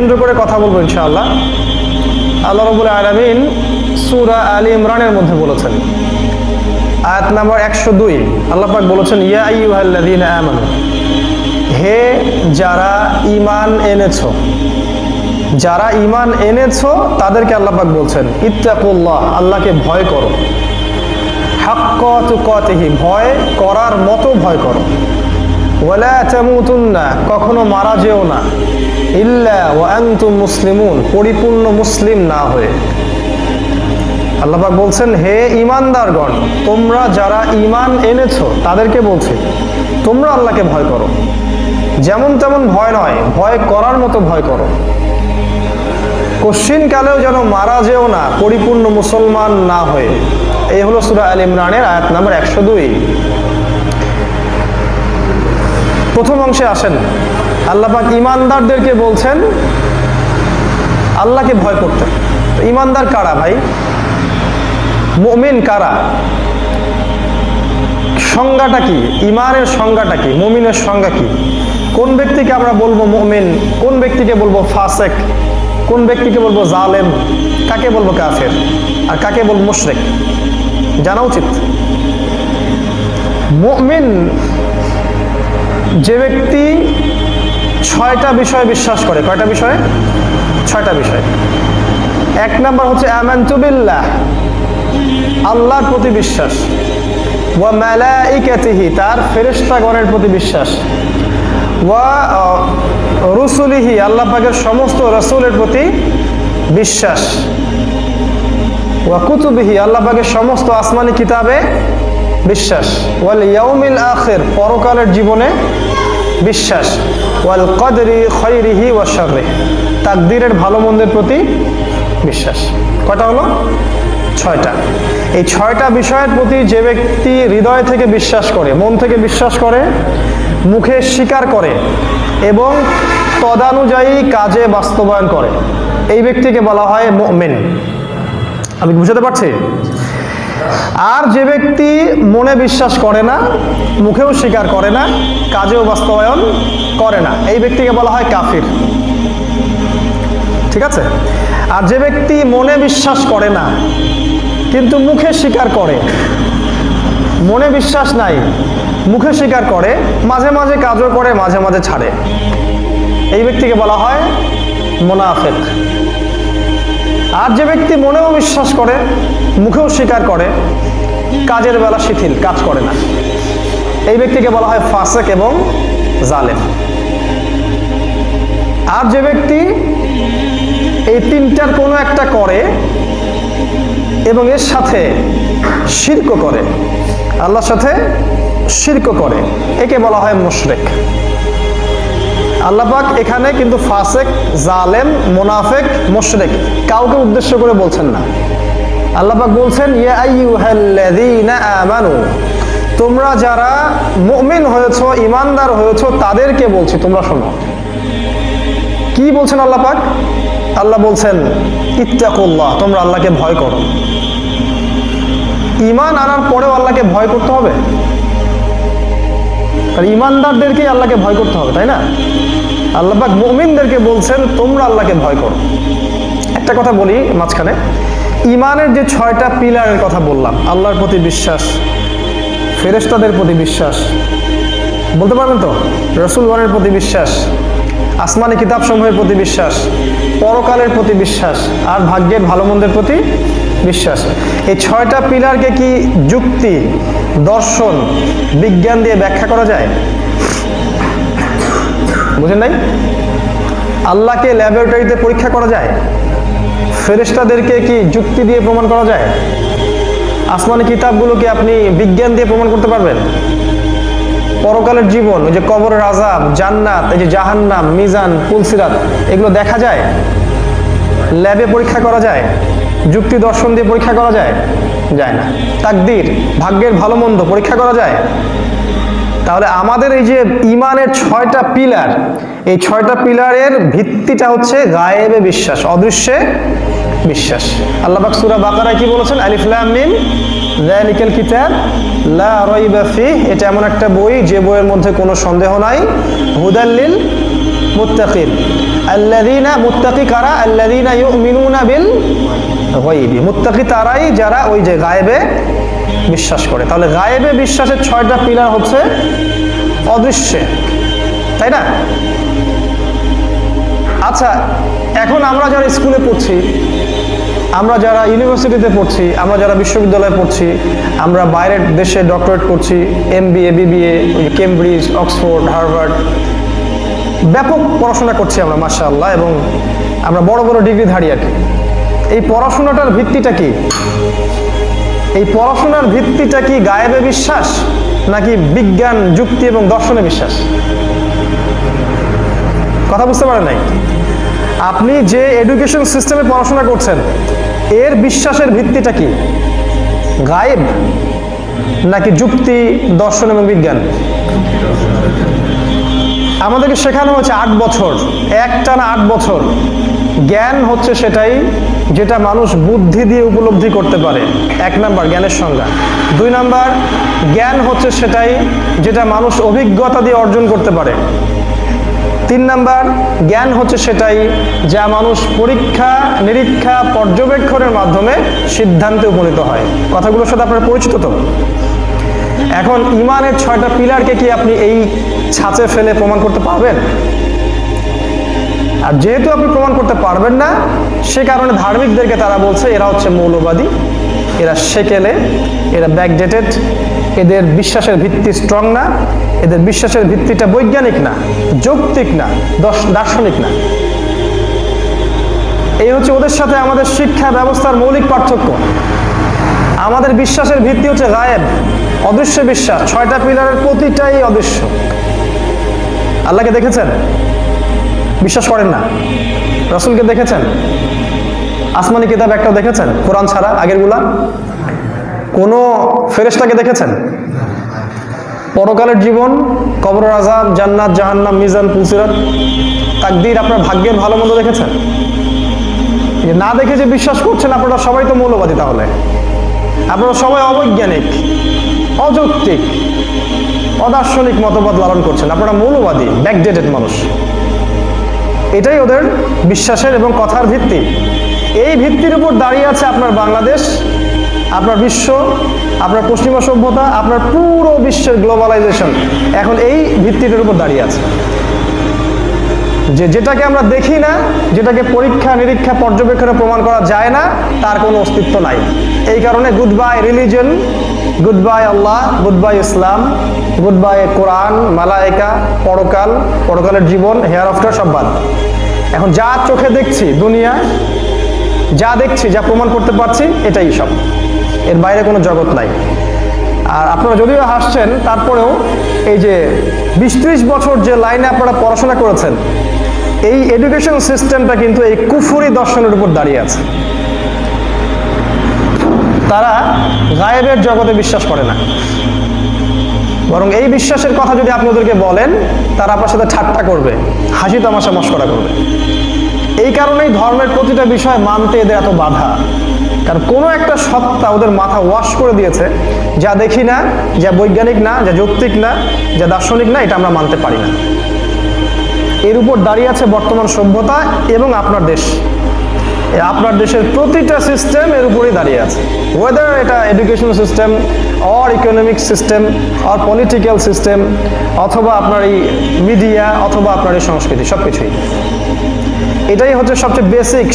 কেন্দ্র করে কথা বলবো ইনশাআল্লাহ। আল্লাহ রাব্বুল আলামিন সূরা আলী ইমরানের মধ্যে বলেছেন, আয়াত নাম্বার 102, আল্লাহ পাক বলেছেন, ইয়া আইয়ুহাল্লাযীনা আমানু, হে যারা ঈমান এনেছো, যারা ঈমান এনেছো তাদেরকে আল্লাহ পাক বলছেন, ইত্তাকুল্লাহ, আল্লাহকে ভয় করো, হাক্কা তুকাতিহি, ভয় করার মতো ভয় করো, ওয়ালা তামুতুন্না, কখনো মারা যেও না, ইল্লা ওয়া আনতুম মুসলিমুন, পরিপূর্ণ মুসলিম না হয়ে। আল্লাহ পাক বলছেন, হে ঈমানদারগণ, তোমরা যারা ঈমান এনেছো তাদেরকে বলছি তোমরা আল্লাহকে ভয় করো, যেমন তেমন ভয় নয়, ভয় করার মতো ভয় করো, কশিন কালেও যেন মারা যেও না পরিপূর্ণ মুসলমান না হয়ে। এই হলো সূরা আল ইমরানের আয়াত নাম্বার 102। প্রথম অংশে আসেন, আল্লাহ পাক ঈমানদারদেরকে বলছেন আল্লাহকে ভয় করতে। ঈমানদার কারা ভাই? মুমিন কারা? সংজ্ঞাটা কি? ঈমানের সংজ্ঞাটা কি? মুমিনের সংজ্ঞা কি? কোন ব্যক্তিকে আমরা বলবো মুমিন, কোন ব্যক্তিকে বলবো ফাসেক, কোন ব্যক্তিকে বলবো জালেম, কাকে বলবো কাফের, আর কাকে বলবো মুশরিক, জানা উচিত। মুমিন যে ব্যক্তি 6টা বিষয়ে বিশ্বাস করে। কয়টা বিষয়ে? 6টা বিষয়। 1 নাম্বার হচ্ছে আমানতু বিল্লাহ, আল্লাহর প্রতি বিশ্বাস, ওয়া মালাইকাতিহি, তার ফেরেশতাগণের প্রতি বিশ্বাস, ওয়া রুসুলিহি, আল্লাহ পাকের সমস্ত রাসূলের প্রতি বিশ্বাস, ওয়া কুতুবিহি, আল্লাহ পাকের সমস্ত আসমানি কিতাবে বিশ্বাস, ওয়াল ইয়াউমিল আখির, পরকালের জীবনে বিশ্বাস, ওয়াল কদরি খায়রিহি ওয়া শাররিহি, তাকদীরের ভালো মন্দের প্রতি বিশ্বাস। কয়টা হলো? 6টা। এই 6টা বিষয়ের প্রতি যে ব্যক্তি হৃদয় থেকে বিশ্বাস করে, মন থেকে বিশ্বাস করে, মুখে স্বীকার করে এবং তদানুযায়ী কাজে বাস্তবায়ন করে, এই ব্যক্তিকে বলা হয় মুমিন। আমি বুঝাতে পারছি? আর যে ব্যক্তি মনে বিশ্বাস করে না, মুখেও স্বীকার করে না, কাজেও বাস্তবায়ন করে না, এই ব্যক্তিকে বলা হয় কাফির। ঠিক আছে? আর যে ব্যক্তি মনে বিশ্বাস করে না কিন্তু মুখে স্বীকার করে, মনে বিশ্বাস নাই, মুখে স্বীকার করে, মাঝে মাঝে কাজও করে, মাঝে মাঝে ছাড়ে, এই ব্যক্তিকে বলা হয় মুনাফিক। আর যে ব্যক্তি মনেও বিশ্বাস করে, মুখেও স্বীকার করে, কাজের বেলা শিথিল, কাজ করে না, এই ব্যক্তিকে বলা হয় ফাসেক এবং জালেম। আর যে ব্যক্তি এই 3টার কোনো একটা করে এবং এর সাথে শিরক করে, আল্লাহর সাথে শিরক করে, একে বলা হয় মুশরিক। আল্লাহ পাক এখানে কিন্তু ফাসেক, জালেম, মুনাফিক, মুশরিক কাউকে উদ্দেশ্য করে বলছেন না। আল্লাহ পাক বলছেন, ইয়া আইয়ুহাল্লাযীনা আমানু, তোমরা যারা মুমিন হয়েছো, ঈমানদার হয়েছো, তাদেরকে বলছি তোমরা শোনো। কি বলছেন আল্লাহ পাক? আল্লাহ বলছেন ইত্তাকুল্লাহ, তোমরা আল্লাহকে ভয় করো। ঈমান আনার পরেও আল্লাহকে ভয় করতে হবে? আর ঈমানদারদেরকেই আল্লাহকে ভয় করতে হবে, তাই না? আল্লাহ পাক মুমিনদেরকে বলছেন তোমরা আল্লাহকে ভয় করো। একটা কথা বলি মাঝখানে, ঈমানের যে 6টা পিলারের কথা বললাম, আল্লাহর প্রতি বিশ্বাস, ফেরেশতাদের প্রতি বিশ্বাস, বলতে পারবেন তো? রাসূলগণের প্রতি বিশ্বাস, আসমানি কিতাব সমূহের প্রতি বিশ্বাস, পরকালের প্রতি বিশ্বাস, আর ভাগ্যের ভালো মন্দের প্রতি বিশ্বাস। এই 6টা পিলারকে কি যুক্তি, দর্শন, বিজ্ঞান দিয়ে ব্যাখ্যা করা যায়? বুঝেন নাই? আল্লাহকে ল্যাবরেটরিতে পরীক্ষা করা যায়? ফেরেশতাদেরকে কি যুক্তি দিয়ে প্রমাণ করা যায়? আসমানি কিতাবগুলোকে আপনি বিজ্ঞান দিয়ে প্রমাণ করতে পারবেন? পরকালের জীবন, ওই যে কবরের আযাব, জান্নাত, এই যে জাহান্নাম, মিজান, পুলসিরাত, এগুলো দেখা যায়? ল্যাবে পরীক্ষা করা যায়? যুক্তি দর্শন দিয়ে পরীক্ষা করা যায়? যায় না। তাকদীর, ভাগ্যের ভালো মন্দ পরীক্ষা করা যায়? তাহলে আমাদের এই যে ঈমানের 6টা পিলার, এই 6টা পিলারের ভিত্তিটা হচ্ছে গায়েবে বিশ্বাস, অদৃশ্যে বিশ্বাস। আল্লাহ পাক সূরা বাকারায় কি বলেছেন? আলিফ লাম মিম যালিকাল কিতাব লা রাইবা ফিহ, এটা এমন একটা বই যে বইয়ের মধ্যে কোনো সন্দেহ নাই, হুদাল লিল মুত্তাকিন, আল্লাযীনা মুত্তাকি কারা, আল্লাযীনা ইউমিনুনা বিল গায়বি, মুত্তাকি তারাই যারা ওই যে গায়েবে বিশ্বাস করে। তাহলে গায়েবে বিশ্বাসের 6টা পিলার হচ্ছে অদৃশ্যে, তাই না? আচ্ছা, এখন আমরা যারা স্কুলে পড়ছি, আমরা যারা ইউনিভার্সিটিতে পড়ছি, আমরা যারা বিশ্ববিদ্যালয়ে পড়ছি, আমরা বাইরের দেশে ডক্টরেট করছি, MBA BBA, Cambridge, Oxford, Harvard, ব্যাপক পড়াশোনা করছি আমরা মাশাআল্লাহ, এবং আমরা বড় বড় ডিগ্রিধারী আর কি। এই পড়াশোনাটার ভিত্তিটা কি? এই পড়াশোনার ভিত্তিটা কি গায়েবে বিশ্বাস নাকি বিজ্ঞান, যুক্তি এবং দর্শনে বিশ্বাস? কথা বুঝতে পারেন নাই? আপনি যে এডুকেশন সিস্টেমে পড়াশোনা করছেন এর বিশ্বাসের ভিত্তিটা কি? গায়েব নাকি যুক্তি, দর্শন এবং বিজ্ঞান? আমাদেরকে শেখানো হচ্ছে 8 বছর, একটানা 8 বছর জ্ঞান হচ্ছে সেটাই যেটা মানুষ বুদ্ধি দিয়ে উপলব্ধি করতে পারে। 1 নাম্বার জ্ঞানের সংজ্ঞা। 2 নাম্বার জ্ঞান হচ্ছে সেটাই যেটা মানুষ অভিজ্ঞতা দিয়ে অর্জন করতে পারে। 3 নাম্বার জ্ঞান হচ্ছে সেটাই যা মানুষ পরীক্ষা নিরীক্ষা পর্যবেক্ষণের মাধ্যমে সিদ্ধান্তে উপনীত হয়। কথাগুলোর সাথে আপনারা পরিচিত তো? এখন ইমানের 6টা পিলারকে কি আপনি এই ছাঁচে ফেলে প্রমাণ করতে পারবেন? আর যেহেতু আপনি প্রমাণ করতে পারবেন না, সে কারণে ধার্মিকদেরকে তারা বলছে এরা হচ্ছে মৌলবাদী, এরা সেকেলে, এরা ব্যাকডেটেড, এদের বিশ্বাসের ভিত্তি স্ট্রং না, এদের বিশ্বাসের ভিত্তিটা বৈজ্ঞানিক না, যৌক্তিক না, দার্শনিক না। এই হচ্ছে ওদের সাথে আমাদের শিক্ষা ব্যবস্থার মৌলিক পার্থক্য। আমাদের বিশ্বাসের ভিত্তি হচ্ছে গায়েব, অদৃশ্য বিশ্বাস। 6টা পিলারের প্রতিটাই অদৃশ্য। আল্লাহকে দেখেছেন? বিশ্বাস করেন না। রাসূলকে দেখেছেন? আসমানি কিতাব একটাও দেখেছেন কোরআন ছাড়া আগেরগুলা? কোন ফেরেশতাকে দেখেছেন? পরকালের জীবন, কবরের আযাব, জান্নাত, জাহান্নাম, মিজান, পুলসিরাত, তাকদীর, আপনার ভাগ্যের ভালো মন্দ দেখেছেন? না দেখে যে বিশ্বাস করছেন, আপনারা সবাই তো মৌলবাদী। তাহলে আপনারা সবাই অবৈজ্ঞানিক, অযৌক্তিক, অদার্শনিক মতবাদ লালন করছেন। আপনারা মৌলবাদী, ব্যাকডেটেড মানুষ। এটাই ওদের বিশ্বাসের এবং কথার ভিত্তি। এই ভিত্তির উপর দাঁড়িয়ে আছে আপনার বাংলাদেশ, আপনার বিশ্ব, আপনার পশ্চিমা সভ্যতা, আপনার পুরো বিশ্বের গ্লোবালাইজেশন এখন এই ভিত্তিটার উপর দাঁড়িয়ে আছে। যেটাকে আমরা দেখি না, যেটাকে পরীক্ষা নিরীক্ষা পর্যবেক্ষণে প্রমাণ করা যায় না, তার কোনো অস্তিত্ব নাই। এই কারণে good bye religion, good bye Allah, good bye Islam, good bye Quran, মালায়েকা, পরকাল, পরকালের জীবন, হেয়ার আফটার সব বাদ। এখন যা চোখে দেখছি দুনিয়া, যা দেখছি, যা প্রমাণ করতে পারছি, এটাই সব, এর বাইরে কোনো জগৎ নাই। আর আপনারা যদিও হাসছেন, তারপরেও এই যে 20-30 বছর যে লাইনে আপনারা পড়াশোনা করেছেন, এই এডুকেশন সিস্টেমটা কিন্তু এই কুফরি দর্শনের উপর দাঁড়িয়ে আছে। তারা গায়েবের জগতে বিশ্বাস করে না, বরং এই বিশ্বাসের কথা যদি আপনি ওদেরকে বলেন, তারা আপনার সাথে ঠাট্টা করবে, হাসি তামাশা মশকরা করবে। এই কারণেই ধর্মের প্রতিটা বিষয় মানতে এদের এত বাধা। কারণ কোনো একটা সত্তা ওদের মাথা ওয়াশ করে দিয়েছে, যা দেখি না, যা বৈজ্ঞানিক না, যা যৌক্তিক না, যা দার্শনিক না, এটা আমরা মানতে পারি না। এর উপর দাঁড়িয়ে আছে বর্তমান সভ্যতা এবং আপনার দেশ। আপনার দেশের প্রতিটা সিস্টেম এর উপরেই দাঁড়িয়ে আছে, ওয়েদার এটা education system or economic system or political system, অথবা আপনার এই মিডিয়া, অথবা আপনার এই সংস্কৃতি, সব কিছুই। এটাই হচ্ছে সবচেয়ে বেসিক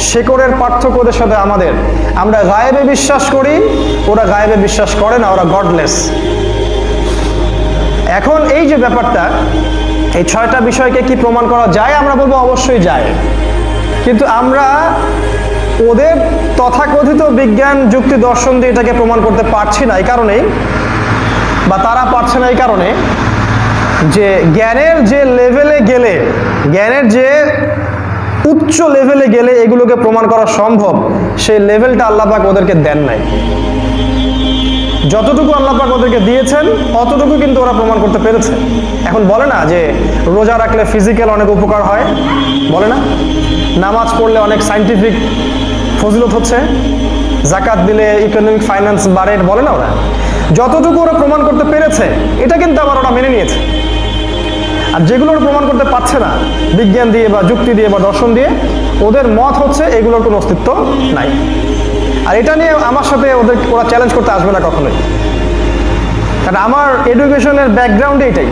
শেকড়ের পার্থক্য ওদের সাথে আমাদের। আমরা গায়েবে বিশ্বাস করি, ওরা গায়েবে বিশ্বাস করে না, ওরা গডলেস। এখন এই যে ব্যাপারটা, এই 6টা বিষয়কে কি প্রমাণ করা যায়? আমরা বলবো অবশ্যই যায়। কিন্তু আমরা ওদের তথাকথিত বিজ্ঞান, যুক্তি, দর্শন দিয়ে এটাকে প্রমাণ করতে পারছি না। এই কারণেই, বা তারা পারছে না এই কারণে যে জ্ঞানের যে লেভেলে গেলে, জ্ঞানের যে উচ্চ লেভেলে গেলে এগুলোকে প্রমাণ করা সম্ভব, সেই লেভেলটা আল্লাহ পাক ওদেরকে দেন নাই। যতটুকু আল্লাহ পাক ওদেরকে দিয়েছেন অতটুকু কিন্তু ওরা প্রমাণ করতে পেরেছে। এখন বলে না যে রোজা রাখলে ফিজিক্যাল অনেক উপকার হয়, বলে না? নামাজ পড়লে অনেক সায়েন্টিফিক ফজিলত হচ্ছে, যাকাত দিলে ইকোনমিক ফাইন্যান্স বাড়ে, বলে না? ওরা যতটুকু ওরা প্রমাণ করতে পেরেছে, এটা কিন্তু আবার ওরা মেনে নিয়েছে। আর যেগুলোর প্রমাণ করতে পারছে না বিজ্ঞান দিয়ে বা যুক্তি দিয়ে বা দর্শন দিয়ে, ওদের মত হচ্ছে এগুলোর কোনো অস্তিত্ব নাই। আর এটা নিয়ে আমার সাথে ওরা চ্যালেঞ্জ করতে আসবে না কখনোই, কারণ আমার এডুকেশনের ব্যাকগ্রাউন্ডে এটাই।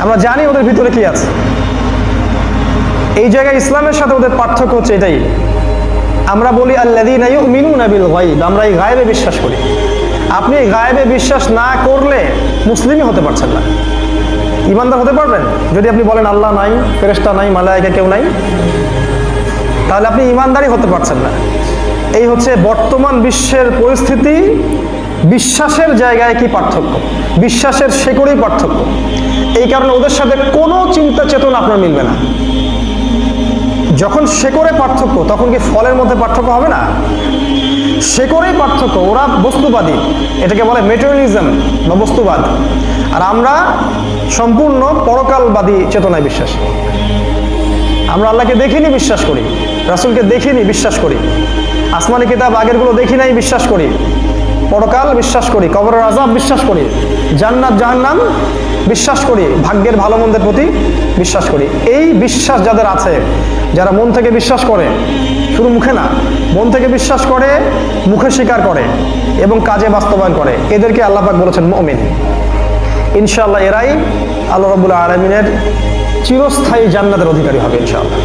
আমরা জানি ওদের ভিতরে কি আছে। এই জায়গায় ইসলামের সাথে ওদের পার্থক্য হচ্ছে এটাই। আমরা বলি আল্লাযীনা ইউমিনুনা বিল গায়ব, আমরা এই গায়েবে বিশ্বাস করি। আপনি এই গায়েবে বিশ্বাস না করলে মুসলিমই হতে পারছেন না, ইমানদার হতে পারবেন? যদি আপনি বলেন আল্লাহ নাই, ফেরেশতা নাই, মালায়েকা কেউ নাই, তাহলে আপনি ইমানদারই হতে পারছেন না। এই হচ্ছে বর্তমান বিশ্বের পরিস্থিতি। বিশ্বাসের জায়গায় কি পার্থক্য, বিশ্বাসের শেকড়েই পার্থক্য। এই কারণে ওদের সাথে কোনো চিন্তা চেতনা আপনার মিলবে না। যখন শেকড়ে পার্থক্য, তখন কি ফলের মধ্যে পার্থক্য হবে না? শেকড়েই পার্থক্য। ওরা বস্তুবাদী, এটাকে বলে মেটেরিয়ালিজম বা বস্তুবাদ, আর আমরা সম্পূর্ণ পরকালবাদী চেতনায় বিশ্বাসী। আমরা আল্লাহকে দেখিনি, বিশ্বাস করি। রাসূলকে দেখিনি, বিশ্বাস করি। আসমানি কিতাব আগেরগুলো দেখি নাই, বিশ্বাস করি। পরকাল বিশ্বাস করি, কবরের আযাব বিশ্বাস করি, জান্নাত জাহান্নাম বিশ্বাস করি, ভাগ্যের ভালো মন্দের প্রতি বিশ্বাস করি। এই বিশ্বাস যাদের আছে, যারা মন থেকে বিশ্বাস করে, শুধু মুখে না, মন থেকে বিশ্বাস করে, মুখে স্বীকার করে এবং কাজে বাস্তবায়ন করে, এদেরকে আল্লাহ পাক বলেছেন মুমিন। ইনশাআল্লাহ এরাই আল্লাহ রাব্বুল আলামিনের চিরস্থায়ী জান্নাতের অধিকারী হবে ইনশাআল্লাহ।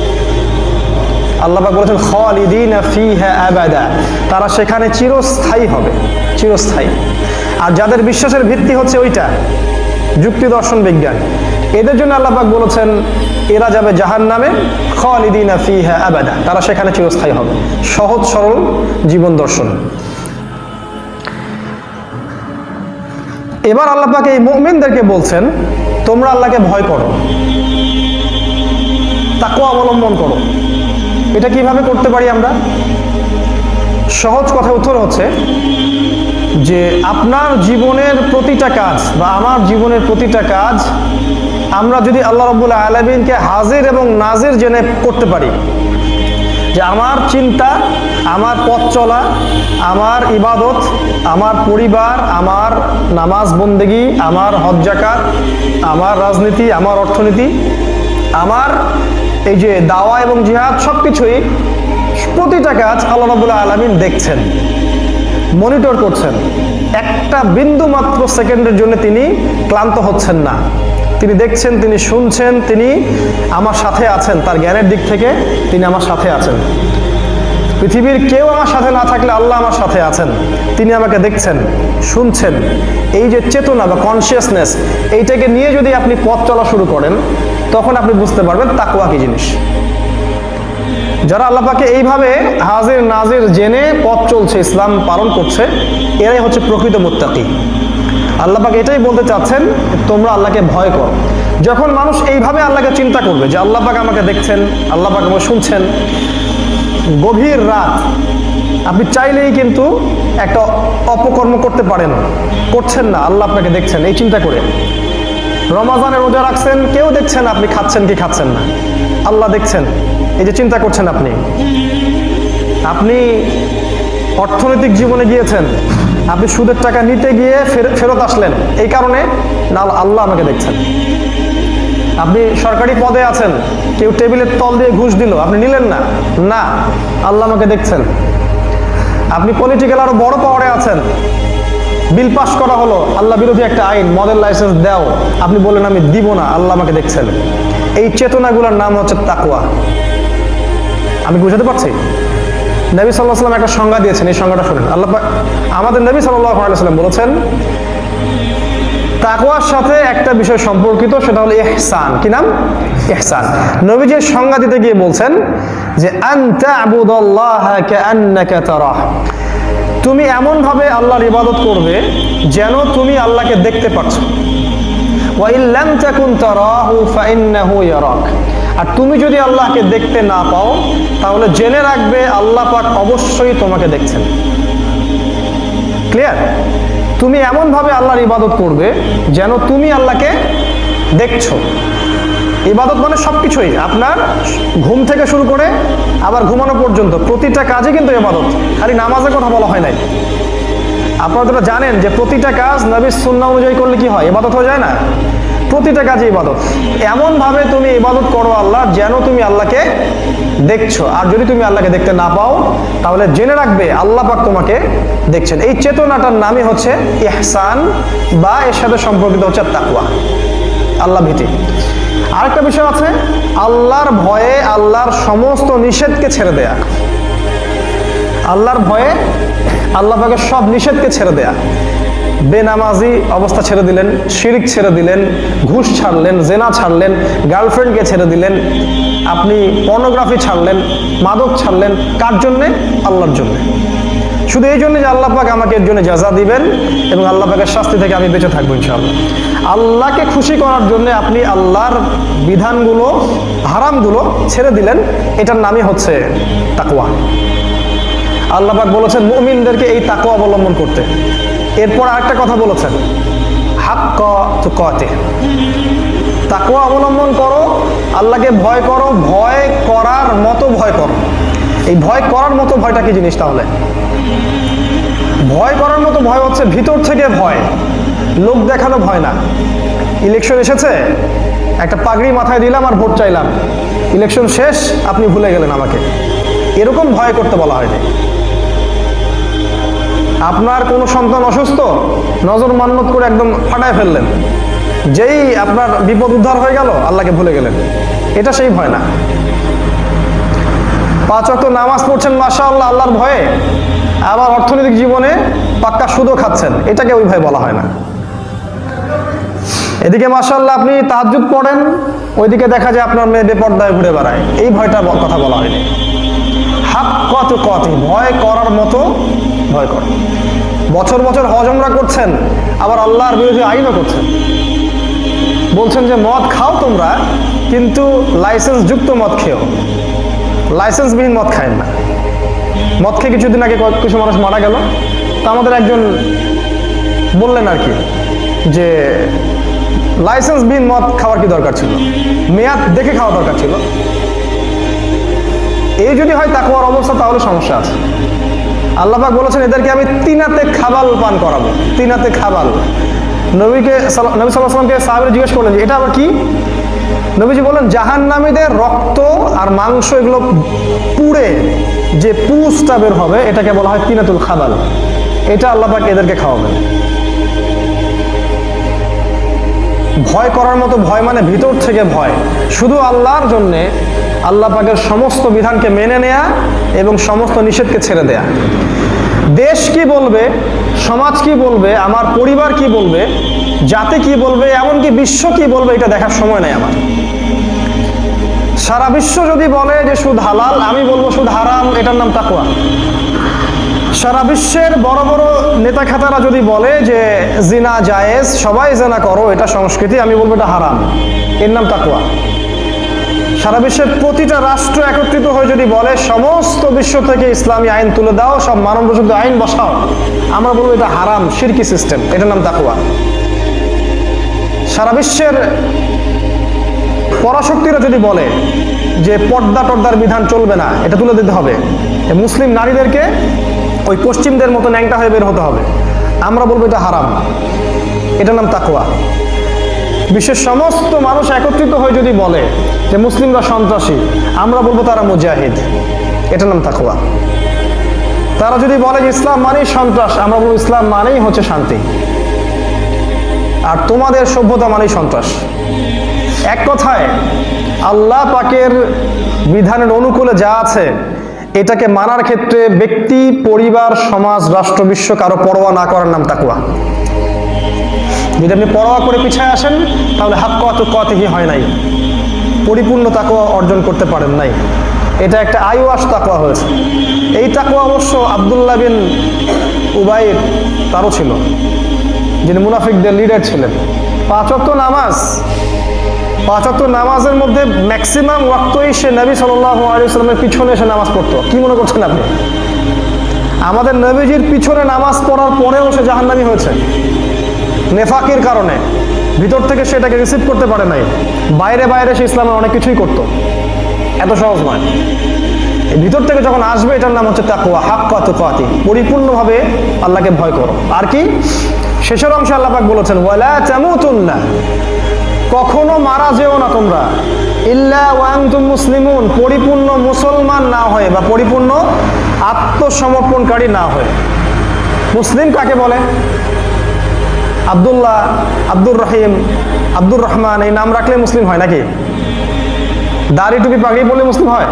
আল্লাহ পাক বলেছেন খালিদিনা ফিহা আবাদা, তারা সেখানে চিরস্থায়ী হবে, চিরস্থায়ী। আর যাদের বিশ্বাসের ভিত্তি হচ্ছে ওইটা যুক্তি, দর্শন, বিজ্ঞান, এদের জন্য আল্লাহ পাক বলেছেন এরা যাবে জাহান্নামে, খালিদিনা ফিহা আবাদা, তারা সেখানে চিরস্থায়ী হবে। সহজ সরল জীবন দর্শন। এবার আল্লাহ পাক এই মুমিনদেরকে বলছেন তোমরা আল্লাহকে ভয় করো, তাকওয়া অবলম্বন করো। এটা কিভাবে করতে পারি আমরা? সহজ কথা উত্তর হচ্ছে যে আপনার জীবনের প্রতিটা কাজ বা আমার জীবনের প্রতিটা কাজ আমরা যদি আল্লাহ রাব্বুল আলামিনকে হাজির এবং নাজির জেনে করতে পারি, যে আমার চিন্তা, আমার পথ চলা, আমার ইবাদত, আমার পরিবার, আমার নামাজ বন্দেগী, আমার হজ যাকাত, আমার রাজনীতি, আমার অর্থনীতি, আমার এই যে দাওয়া এবং জিহাদ, সবকিছুই, প্রতিটা কাজ আল্লাহ রাব্বুল আলামিন দেখছেন, মনিটর করছেন। একটা বিন্দু মাত্র সেকেন্ডের জন্য তিনি ক্লান্ত হচ্ছেন না। তিনি দেখছেন, তিনি শুনছেন, তিনি আমার সাথে আছেন। তার জ্ঞানের দিক থেকে তিনি আমার সাথে আছেন। পৃথিবীর কেউ আমার সাথে না থাকলে আল্লাহ আমার সাথে আছেন, তিনি আমাকে দেখছেন, শুনছেন। এই যে চেতনা বা কনসিয়াসনেস, এইটাকে নিয়ে যদি আপনি পথ চলা শুরু করেন, তখন আপনি বুঝতে পারবেন তাকওয়া কি জিনিস। যারা আল্লাহ পাকে এইভাবে হাজির নাজির জেনে পথ চলছে, ইসলাম পালন করছে, এরাই হচ্ছে প্রকৃত মুত্তাকি। আল্লাহ পাক এটাই বলতে চাচ্ছেন তোমরা আল্লাহকে ভয় করো। যখন মানুষ এইভাবে আল্লাহকে চিন্তা করবে যে আল্লাহ পাক আমাকে দেখছেন, আল্লাহ পাক আমাকে শুনছেন, গভীর রাত আপনি চাইলেই কিন্তু একটা অপকর্ম করতে পারেন, করছেন না, আল্লাহ আপনাকে দেখছেন, এই চিন্তা করে রমাজানে রোজা রাখছেন, কেউ দেখছেন আপনি খাচ্ছেন কি খাচ্ছেন না, আল্লাহ দেখছেন, এই যে চিন্তা করছেন আপনি। আপনি অর্থনৈতিক জীবনে গিয়েছেন, আপনি সুদের টাকা নিতে গিয়ে ফেরত আসলেন, এই কারণে না, আল্লাহ আমাকে দেখছেন। আপনি সরকারি পদে আছেন, কেউ টেবিলের তল দিয়ে ঘুষ দিল, আপনি নিলেন না, না, আল্লাহ আমাকে দেখছেন। আপনি পলিটিক্যাল আরো বড় পাওয়ারে আছেন, বিল পাস করা হলো, আল্লাহ বিরোধী একটা আইন, মদের লাইসেন্স দাও, আপনি বললেন আমি দিব না, আল্লাহ আমাকে দেখছেন। এই চেতনাগুলোর নাম হচ্ছে তাকওয়া। আমি বুঝাতে পারছি? নবী সাল্লাল্লাহু আলাইহি ওয়াসাল্লাম একটা সংজ্ঞা দিয়েছেন, এই সংজ্ঞাটা শুনেন। আল্লাহ আমাদের নবী সাল্লাল্লাহু আলাইহি ওয়াসাল্লাম বলেছেন তাকওয়ার সাথে একটা বিষয় সম্পর্কিত, সেটা হলো ইহসান। কি নাম? ইহসান। নবী যে সংজ্ঞা দিতে গিয়ে বলছেন যে আন তা'বুদাল্লাহা কাআন্নাকা তারাহ, তুমি এমন ভাবে আল্লাহর ইবাদত করবে যেন তুমি আল্লাহকে দেখতে পাচ্ছ। ওয়া ইন লাম তাকুন তারাহু ফাইন্নাহু ইয়ারাক, আর তুমি যদি আল্লাহকে দেখতে না পাও তাহলে জেনে রাখবে আল্লাহ পাক অবশ্যই তোমাকে দেখছেন। ক্লিয়ার? তুমি এমন ভাবে আল্লাহর ইবাদত করবে যেন তুমি আল্লাহকে দেখছো। ইবাদত মানে সবকিছুই, আপনার ঘুম থেকে শুরু করে আবার ঘুমানো পর্যন্ত প্রতিটা কাজে কিন্তু ইবাদত, খালি নামাজের কথা বলা হয় নাই। আপনারা তো জানেন যে প্রতিটা কাজ নবীর সুন্নাহ অনুযায়ী করলে কি হয়, ইবাদত হয়ে যায় না? প্রতিটা কাজে ইবাদত। এমনভাবে তুমি ইবাদত করো আল্লাহ যেন তুমি আল্লাহকে দেখছো, আর যদি তুমি আল্লাহকে দেখতে না পাও তাহলে জেনে রাখবে আল্লাহ পাক তোমাকে দেখছেন। এই চেতনাটার নামই হচ্ছে ইহসান, বা এর সাথে সম্পর্কিত হচ্ছে তাকওয়া, আল্লাহ ভীতি। আরেকটা বিষয় আছে, আল্লাহর ভয়ে আল্লাহর সমস্ত নিষেধকে ছেড়ে দেয়া। আল্লাহর ভয়ে আল্লাহ পাকের সব নিষেধকে ছেড়ে দেয়া। বেনামাজি অবস্থা ছেড়ে দিলেন, শিরিক ছেড়ে দিলেন, ঘুষ ছাড়লেন, জেনা ছাড়লেন, গার্লফ্রেন্ডকে ছেড়ে দিলেন, আপনি পর্নোগ্রাফি ছাড়লেন, মাদক ছাড়লেন। কার জন্যে? আল্লাহর জন্যে। শুধু এই জন্য যে আল্লাহ পাক আমাকে এর জন্য জাযা দিবেন এবং আল্লাহ পাকের শাস্তি থেকে আমি বেঁচে থাকবো ইনশাআল্লাহ। আল্লাহকে খুশি করার জন্য আপনি আল্লাহর বিধানগুলো, হারামগুলো ছেড়ে দিলেন, এটার নামই হচ্ছে তাকওয়া। আল্লাহ পাক বলেছেন মুমিনদেরকে এই তাকওয়া অবলম্বন করতে। এরপর আরেকটা কথা বলেছেন, হাক্কা তুকাতে, তাকওয়া অবলম্বন করো, আল্লাহকে ভয় করো, ভয় করার মতো ভয় করো। এই ভয় করার মতো ভয়টা কি জিনিস? তাহলে ভয় করার মতো ভয় হচ্ছে ভিতর থেকে ভয়, লোক দেখানো ভয় না। ইলেকশন এসেছে, একটা পাগড়ি মাথায় দিলাম আর ভোট চাইলাম, ইলেকশন শেষ আপনি ভুলে গেলেন আমাকে, এরকম ভয় করতে বলা হয়নি। আপনার কোনো সন্তান অসুস্থ, নজর মান্নত করে একদম ফাটায় ফেললেন, যেই আপনার বিপদ উদ্ধার হয়ে গেল আল্লাহকে ভুলে গেলেন, এটা সেই ভয় না। 5 ওয়াক্ত নামাজ পড়ছেন মাশাআল্লাহ আল্লাহর ভয়ে, আবার অর্থনৈতিক জীবনে পাক্কা সুদও খাচ্ছেন, এটাকে ওই ভয় বলা হয় না। এদিকে মাশাআল্লাহ আপনি তাহাজ্জুদ পড়েন, ওইদিকে দেখা যায় আপনার মেয়ে বেপর্দায় ঘুরে বেড়ায়, এই ভয়টার কথা বলা হয়নি। হাক্কা তুকাতে, ভয় করার মতো ভয় করো। বছর বছর হজ উমরা করছেন, আবার আল্লাহর বিরোধী আইনও করছেন। বলছেন যে মদ খাও তোমরা, কিন্তু লাইসেন্স যুক্ত মদ খেও, লাইসেন্সবিহীন মদ খায় না। মদ খেয়ে কিছুদিন আগে কিছু মানুষ মারা গেল, তো আমাদের একজন বললেন আর কি যে লাইসেন্সবিহীন মদ খাওয়ার কি দরকার ছিল, মেয়াদ দেখে খাওয়া দরকার ছিল। এই যদি হয় তাকওয়ার অবস্থা, তাহলে সমস্যা আছে। আল্লাহ পাক বলেছেন এদেরকে আমি তিনাতে খাবাল পান করাবো। তিনাতে খাবাল, নবী সাল্লাল্লাহু আলাইহি ওয়াসাল্লামকে সাহাবীরা জিজ্ঞেস করলেন এটা আবার কি? নবীজি বলেন জাহান্নামীদের রক্ত আর মাংস এগুলো পুড়ে যে পুষ্টা বের হবে, এটাকে বলা হয় তিনাতুল খাবাল। এটা আল্লাহ পাক এদেরকে খাওয়াবেন। ভয় করার মতো ভয় মানে ভিতর থেকে ভয়, শুধু আল্লাহর জন্যে আল্লাহ পাকের সমস্ত বিধানকে মেনে নেয়া এবং সমস্ত নিষেধকে ছেড়ে দেয়া। দেশ কি বলবে, সমাজ কি বলবে, আমার পরিবার কি বলবে, জাতি কি বলবে, এমনকি বিশ্ব কি বলবে, এটা দেখার সময় নেই আমার। সারা বিশ্ব যদি বলে যে সুদ হালাল, আমি বলবো সুদ হারাম, এটার নাম তাকওয়া। সারা বিশ্বের বড় বড় নেতা খাতারা যদি বলে যে জিনা জায়েজ, সবাই জিনা করো, এটা সংস্কৃতি, আমি বলবো এটা হারাম, এর নাম তাকওয়া। সারা বিশ্বের প্রতিটা রাষ্ট্র একত্রিত হয়ে যদি বলে সমস্ত বিশ্ব থেকে ইসলামী আইন তুলে দাও, সব মানব প্রযুক্ত আইন বসাও, আমরা বলবো এটা হারাম, শিরকি সিস্টেম, এটার নাম তাকওয়া। সারা বিশ্বের পরাশক্তিরা যদি বলে যে পর্দা টর্দার বিধান চলবে না, এটা তুলে দিতে হবে, মুসলিম নারীদেরকে ওই পশ্চিমদের মতো ন্যাংটা হয়ে বের হতে হবে, আমরা বলবো এটা হারাম, এটার নাম তাকওয়া। বিশ্বের সমস্ত মানুষ একত্রিত হয়ে যদি বলে যে মুসলিমরা সন্ত্রাসী, আমরা বলবো তারা মুজাহিদ, এটার নাম তাকওয়া। তারা যদি বলে যে ইসলাম মানেই সন্ত্রাস, আমরা বলবো ইসলাম মানেই হচ্ছে শান্তি, আর তোমাদের সভ্যতা মানেই সন্ত্রাস। এক কথায় আল্লাহ পাকের বিধানের অনুকূলে যা আছে এটাকে মানার ক্ষেত্রে ব্যক্তি, পরিবার, সমাজ, রাষ্ট্র, বিশ্ব কারো পরোয়া না করার নাম তাকওয়া। যদি আপনি পরোয়া করে পিছায় আসেন তাহলে হাক্কা তুকাতিহি হয় নাই, পরিপূর্ণ তাকওয়া অর্জন করতে পারেন নাই। এটা একটা আইওয়াশ তাকওয়া হয়েছে। এই তাকওয়া অবশ্য আব্দুল্লাহ বিন উবাইর তারও ছিল, যিনি মুনাফিকদের লিডার ছিলেন। 5 ওয়াক্ত নামাজ, 5 ওয়াক্ত নামাজের মধ্যে ম্যাক্সিমাম ওয়াক্তই সে নবী সাল্লাল্লাহু আলাইহি ওয়াসাল্লামের পিছনে এসে নামাজ পড়তো। কি মনে করছেন আপনি? আমাদের নবীজির পিছনে নামাজ পড়ার পরেও সে জাহান্নামী হয়েছে নেফাকের কারণে। ভিতর থেকে সেটাকে রিসিভ করতে পারে নাই, বাইরে বাইরে সে ইসলামের অনেক কিছুই করতো, এত সহজ নয়। ভিতর থেকে যখন আসবে, এটার নাম হচ্ছে তাকওয়া, হাক্কা তুকাতি, পরিপূর্ণভাবে আল্লাহকে ভয় করো। আর কি শেষের অংশে আল্লাহ পাক বলেছেন, ওয়ালা তামুতুন্না, কখনো মারা যেও না তোমরা, ইল্লা ওয়া আনতুম মুসলিমুন, পরিপূর্ণ মুসলমান না হয়ে বা পরিপূর্ণ আত্মসমর্পণকারী না হয়ে। মুসলিম কাকে বলে? আব্দুল্লাহ, আব্দুর রহিম, আব্দুর রহমান এই নাম রাখলে মুসলিম হয় নাকি? দাড়ি টুপি পাগড়ি বললে মুসলিম হয়?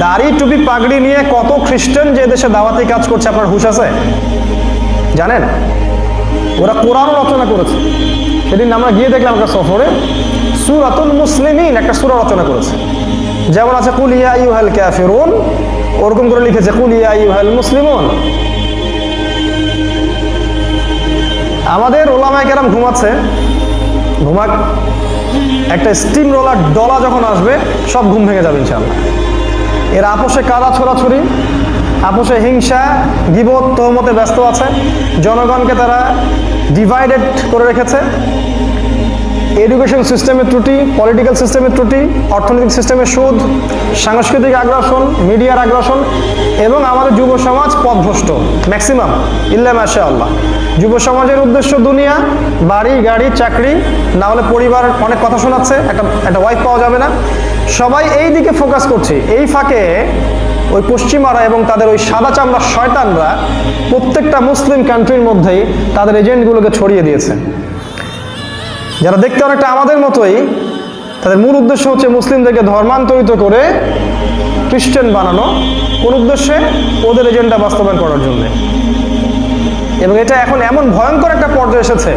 দাড়ি টুপি পাগড়ি নিয়ে কত খ্রিস্টান যে দেশে দাওয়াতি কাজ করছে, আপনার হুঁশ আছে? জানেন? ওরা কোরআন রচনা করেছে। সেদিন আমরা গিয়ে দেখলাম একটা সফরে, সূরাতুল মুসলিমিন একটা সূরা রচনা করেছে। যেমন আছে কুল ইয়া আইয়ুহাল কাফিরুন, ওরকম করে লিখেছে কুল ইয়া আইয়ুহাল মুসলিমুন। আমাদের ওলামায়ে কেরাম ঘুমাচ্ছে, ঘুমাক, একটা স্টিম রোলার ডলা যখন আসবে সব ঘুম ভেঙে যাবে ইনশাআল্লাহ। এরা আপোষে কাদা ছোড়াছুরি, আপোষে হিংসা, গীবত, তহমতে ব্যস্ত আছে। জনগণকে তারা ডিভাইডেড করে রেখেছে। এডুকেশন সিস্টেমের ত্রুটি, পলিটিক্যাল সিস্টেমের ত্রুটি, অর্থনৈতিক সিস্টেমের সুদ, সাংস্কৃতিক আগ্রাসন, মিডিয়ার আগ্রাসন, এবং আমাদের যুব সমাজ পথভ্রষ্ট ম্যাক্সিমাম, ইল্লা মাশাআল্লাহ। যুব সমাজের উদ্দেশ্য দুনিয়া, বাড়ি, গাড়ি, চাকরি, না হলে পরিবার অনেক কথা শোনাচ্ছে, একটা ওয়াইফ পাওয়া যাবে না, সবাই এই দিকে ফোকাস করছে। এই ফাঁকে ওই পশ্চিমারা এবং তাদের ওই সাদা চামড়া শয়তানরা প্রত্যেকটা মুসলিম কান্ট্রির মধ্যেই তাদের এজেন্টগুলোকে ছড়িয়ে দিয়েছে, যারা দেখতে অনেকটা আমাদের মতোই। তাদের মূল উদ্দেশ্য হচ্ছে মুসলিমদেরকে ধর্মান্তরিত করে খ্রিস্টান বানানো, কোন উদ্দেশ্যে? ওদের এজেন্ডা বাস্তবায়ন করার জন্য। এবং এটা এখন এমন ভয়ঙ্কর একটা পর্যায়ে এসেছে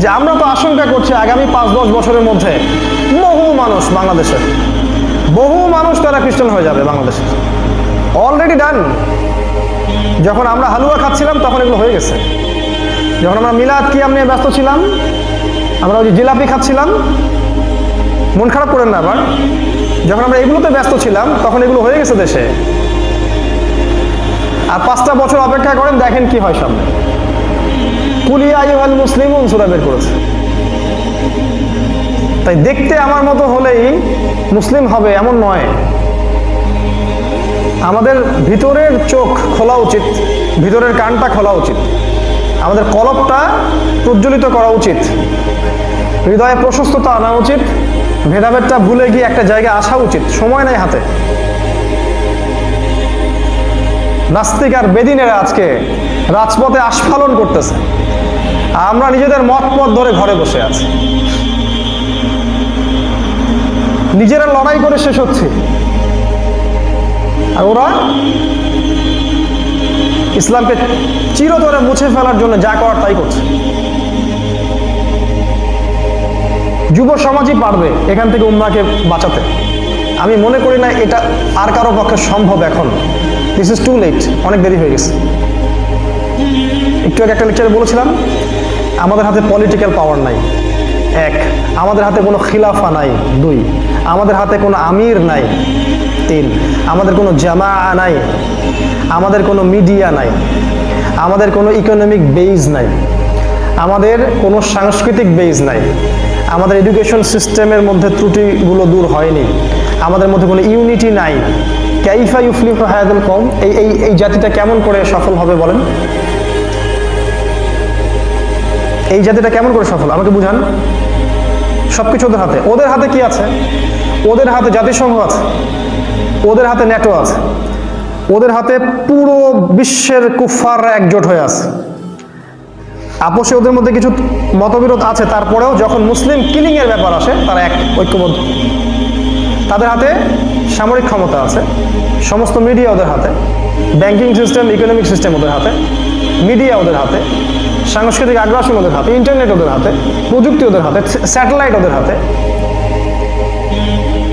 যে আমরা তো আশঙ্কা করছি আগামী 5-10 বছরের মধ্যে বহু মানুষ বাংলাদেশের, বহু মানুষ তারা খ্রিস্টান হয়ে যাবে বাংলাদেশে। Already done. যখন আমরা হালুয়া খাচ্ছিলাম তখন এগুলো হয়ে গেছে। যখন আমরা মিলাদ কিয়াম নিয়ে ব্যস্ত ছিলাম, আমরা ওই যে জিলাপি খাচ্ছিলাম, মন খারাপ করেন না আবার, যখন আমরা এগুলোতে ব্যস্ত ছিলাম তখন এগুলো হয়ে গেছে দেশে। আর 5টা বছর অপেক্ষা করেন, দেখেন কি হয় সামনে। কুল ইয়া আইয়ুহাল মুসলিমুন সূরা বের করেছে। তাই দেখতে আমার মতো হলেই মুসলিম হবে এমন নয়। আমাদের ভিতরের চোখ খোলা উচিত, ভিতরের কানটা খোলা উচিত, আমাদের কলবটা প্রজ্বলিত করা উচিত, হৃদয়ে প্রশস্ততা আনা উচিত, ভেদাভেদটা ভুলে গিয়ে একটা জায়গায় আসা উচিত। সময় নেই হাতে। নাস্তিক আর বেদিনেরা আজকে রাজপথে আস্ফালন করতেছে, আমরা নিজেদের মত ধরে ঘরে বসে আছি, নিজেরা লড়াই করে শেষ হচ্ছে, আর ওরা ইসলামকে চিরতরে মুছে ফেলার জন্য যা করার তাই করছে। যুব সমাজই পারবে এখান থেকে উম্মাহকে বাঁচাতে। আমি মনে করি না এটা আর কারো পক্ষে সম্ভব এখন। দিস ইজ টু লেট, অনেক দেরি হয়ে গেছে। একটু আগে একটা লেকচারে বলেছিলাম, আমাদের হাতে পলিটিক্যাল পাওয়ার নাই, 1, আমাদের হাতে কোনো খিলাফা নাই, 2, আমাদের হাতে কোনো আমির নাই, 3, আমাদের কোনো জামা নাই, আমাদের কোনো মিডিয়া নাই, আমাদের কোনো ইকোনমিক বেজ নাই, আমাদের কোনো সাংস্কৃতিক বেজ নাই, আমাদের এডুকেশন সিস্টেমের মধ্যে ত্রুটিগুলো দূর হয়নি, আমাদের মধ্যে কোনো ইউনিটি নাই। কাইফা ইউফলিহু হাযাল কওম, এই জাতিটা কেমন করে সফল হবে বলেন? এই জাতিটা কেমন করে সফল আমাকে বুঝান। সবকিছু ওদের হাতে। ওদের হাতে কি আছে? ওদের হাতে জাতিসংঘ আছে, ওদের হাতে ন্যাটো আছে, ওদের হাতে পুরো বিশ্বের কুফফাররা একজোট হয়ে আছে। আপোষে ওদের মধ্যে কিছু মতবিরোধ আছে, তারপরেও যখন মুসলিম কিলিং এর ব্যাপার আসে তারা এক ঐক্যবদ্ধ। তাদের হাতে সামরিক ক্ষমতা আছে, সমস্ত মিডিয়া ওদের হাতে, ব্যাংকিং সিস্টেম, ইকোনমিক সিস্টেম ওদের হাতে, মিডিয়া ওদের হাতে, সাংস্কৃতিক আগ্রাসন ওদের হাতে, ইন্টারনেট ওদের হাতে, প্রযুক্তি ওদের হাতে, স্যাটেলাইট ওদের হাতে,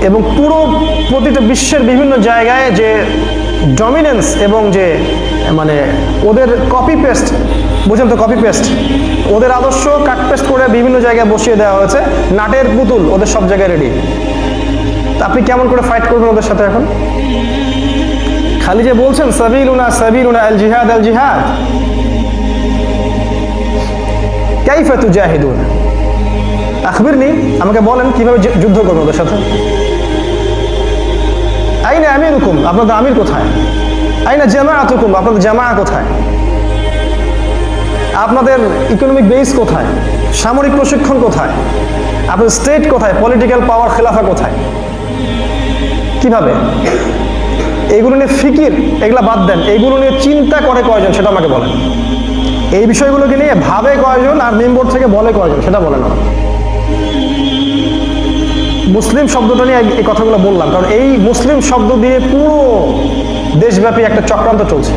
এবং পুরো প্রতিটা বিশ্বের বিভিন্ন জায়গায় যে ডমিনেন্স এবং যে মানে ওদের কপি পেস্ট, বুঝেন তো কপি পেস্ট, ওদের আদর্শ কাট পেস্ট করে বিভিন্ন জায়গায় বসিয়ে দেওয়া হয়েছে। নাটের পুতুল ওদের সব জায়গায় রেডি। আপনি কেমন করে ফাইট করবেন ওদের সাথে এখন? খালি যে বলছেন সাবিলুনা সাবিলুনা আল জিহাদ আল জিহাদ, কাইফা তুজাহিদুন, আখবিরনি, আমাকে বলেন কিভাবে যুদ্ধ করবেন ওদের সাথে। আইনা আমিরুকুম, আপনাদের আমির কোথায়? আইনা জামাআতুকুম, আপনাদের জামাআ কোথায়? আপনাদের ইকোনমিক বেস কোথায়? সামরিক প্রশিক্ষণ কোথায়? আপনাদের স্টেট কোথায়? পলিটিক্যাল পাওয়ার খেলাফা কোথায়? কিভাবে? এগুলো নিয়ে ফিকির, এগুলা বাদ দেন, এগুলো নিয়ে চিন্তা করে কয়জন সেটা আমাকে বলেন। এই বিষয়গুলোকে নিয়ে ভাবে কয়জন আর মেম্বর থেকে বলে কয়জন সেটা বলেন না। মুসলিম শব্দটা নিয়ে এই কথাগুলো বললাম কারণ এই মুসলিম শব্দ দিয়ে পুরো দেশব্যাপী একটা চক্রান্ত চলছে।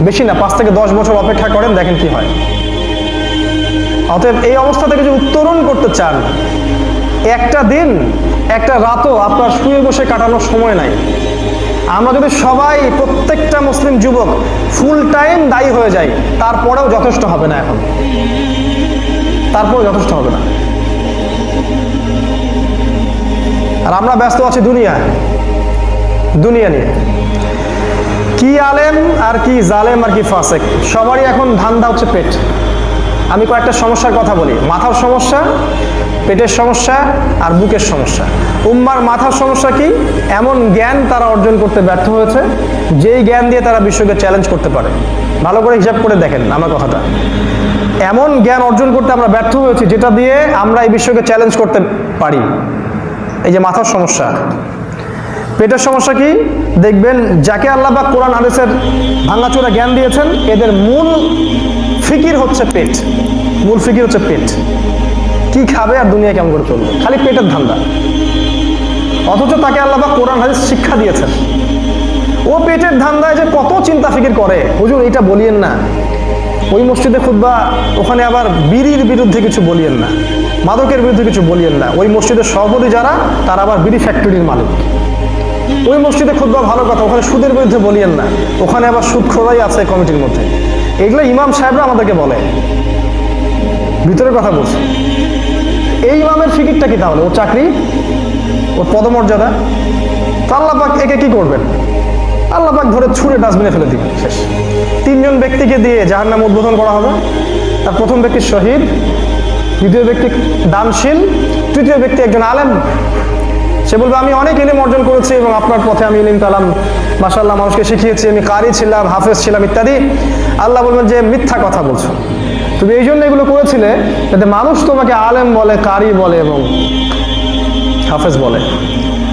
বেশি না, 5 থেকে 10 বছর অপেক্ষা করেন, দেখেন কি হয়। অতএব এই অবস্থা থেকে যে উত্তরণ করতে চান, একটা দিন একটা রাতও আপনার শুয়ে বসে কাটানোর সময় নাই। আমরা যদি সবাই, প্রত্যেকটা মুসলিম যুবক ফুল টাইম দায়ী হয়ে যায়, তারপরেও যথেষ্ট হবে না। এখন তারপরেও যথেষ্ট হবে না। আর আমরা ব্যস্ত আছি দুনিয়া নিয়ে। কি আলেম আর কি জালেম আর কি ফাসেক, সবারই এখন ধান্দা হচ্ছে পেট। আমি কয়েকটা সমস্যার কথা বলি। মাথার সমস্যা, পেটের সমস্যা আর বুকের সমস্যা। উম্মার মাথার সমস্যা কি? এমন জ্ঞান তারা অর্জন করতে ব্যর্থ হয়েছে যেই জ্ঞান দিয়ে তারা বিশ্বকে চ্যালেঞ্জ করতে পারে। ভালো করে হিসাব করে দেখেন আমার কথাটা। এমন জ্ঞান অর্জন করতে আমরা ব্যর্থ হয়েছি যেটা দিয়ে আমরা এই বিশ্বকে চ্যালেঞ্জ করতে পারি। এই যে মাথার সমস্যা। পেটের সমস্যা কি? দেখবেন যাকে আল্লাহ পাক কোরআন হাদিসের ভাঙাচোরা জ্ঞান দিয়েছেন, এদের মূল ফিকির হচ্ছে পেট। মূল ফিকির হচ্ছে পেট। কি খাবে আর দুনিয়া কেমন করে চলবে, খালি পেটের ধান্দা। অথচ তাকে আল্লাহ পাক কোরআন হাদিস শিক্ষা দিয়েছেন। ও পেটের ধান্দায় যে কত চিন্তা ফিকির করে, হুজুর এটা বলিয়েন না। ওই মসজিদে খুতবা, ওখানে আবার বিড়ির বিরুদ্ধে কিছু বলিয়েন না, মাদকের বিরুদ্ধে কিছু বলিয়েন না। ওই মসজিদের সভাপতি যারা, তারা আবার বিড়ি ফ্যাক্টরির মালিক। ওই মসজিদে খুতবা ভালো কথা, ওখানে সুদের বিরুদ্ধে বলিয়েন না, ওখানে আবার সুদ খোলাই আছে কমিটির মধ্যে। এগুলো ইমাম সাহেবরা আমাদেরকে বলে, ভিতরের কথা বলছে। এই ইমামের ফিকিরটা কি তাহলে? ওর চাকরি, ওর পদমর্যাদা। আল্লাহ পাক একে কি করবেন? আল্লাহ পাক ধরে ছুঁড়ে ডাস্টবিনে ফেলে দিবেন, শেষ। 3 জন ব্যক্তিকে দিয়ে জাহান্নাম উদ্বোধন করা হবে। আর প্রথম ব্যক্তি শহীদ, দ্বিতীয় ব্যক্তি দানশীল, তৃতীয় ব্যক্তি একজন আলেম। সে বলবে আমি অনেক ইলম অর্জন করেছি এবং আপনার পথে আমি ইলম কালাম মাশাআল্লাহ মানুষকে শিখিয়েছি, আমি কারি ছিলাম, হাফেজ ছিলাম ইত্যাদি। আল্লাহ বলবেন যে মিথ্যা কথা বলছো, তুমি এই জন্য এগুলো করেছিলে যাতে মানুষ তোমাকে আলেম বলে, কারি বলে এবং হাফেজ বলে।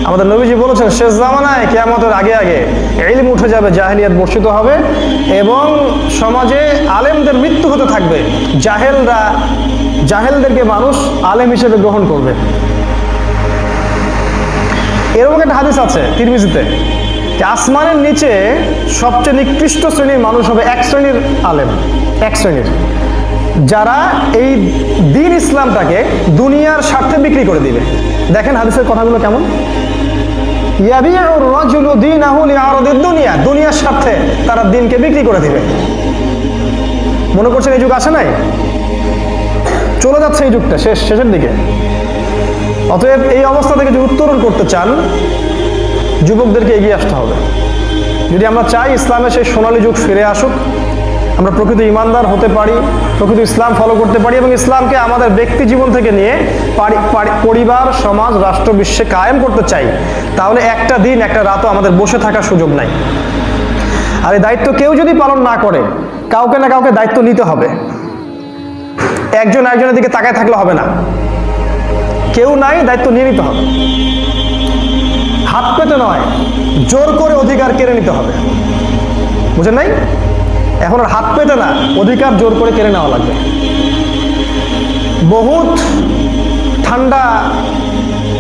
আমাদের নবীজি বলেছেন শেষ জামানায় কিয়ামতের আগে আগে ইলম উঠে যাবে, জাহেলিয়াত বর্ষিত হবে এবং সমাজে আলেমদের মৃত্যু হতে থাকবে। জাহেলদেরকে মানুষ আলেম হিসেবে গ্রহণ করবে। এরকম একটা হাদিস আছে তিরমিজিতে, যে আসমানের নিচে সবচেয়ে নিকৃষ্ট শ্রেণীর মানুষ হবে এক শ্রেণীর আলেম, এক শ্রেণীর, যারা এই দ্বীন ইসলামটাকে দুনিয়ার স্বার্থে বিক্রি করে দিবে। দেখেন হাদিসের কথাগুলো কেমন। ইয়াবিউর রাজুলু দীনাহু লিআরাদিদ দুনিয়া, দুনিয়ার স্বার্থে তারা দ্বীনকে বিক্রি করে দিবে। মনে করছেন এই যুগ আসে নাই? চলে যাচ্ছে এই যুগটা, শেষের দিকে। অতএব এই অবস্থা থেকে যদি উত্তরণ করতে চান, যুবকদেরকে এগিয়ে আসতে হবে। যদি আমরা চাই ইসলামের সেই সোনালী যুগ ফিরে আসুক, আমরা প্রকৃত ইমানদার হতে পারি, প্রকৃত ইসলাম ফলো করতে পারি এবং ইসলামকে আমাদের ব্যক্তি জীবন থেকে নিয়ে পরিবার, সমাজ, রাষ্ট্র, বিশ্বে কায়েম করতে চাই, তাহলে একটা দিন একটা রাতও আমাদের বসে থাকার সুযোগ নাই। আর এই দায়িত্ব কেউ যদি পালন না করে, কাউকে না কাউকে দায়িত্ব নিতে হবে। একজন একজনের দিকে তাকায় থাকলে হবে না। কেউ নাই, দায়িত্ব নিয়ে নিতে হবে। হাত পেতে নয়, জোর করে অধিকার কেড়ে নিতে হবে। বুঝেন নাই? এখন আর হাত পেতে না, অধিকার জোর করে কেড়ে নেওয়া লাগবে। বহুত ঠান্ডা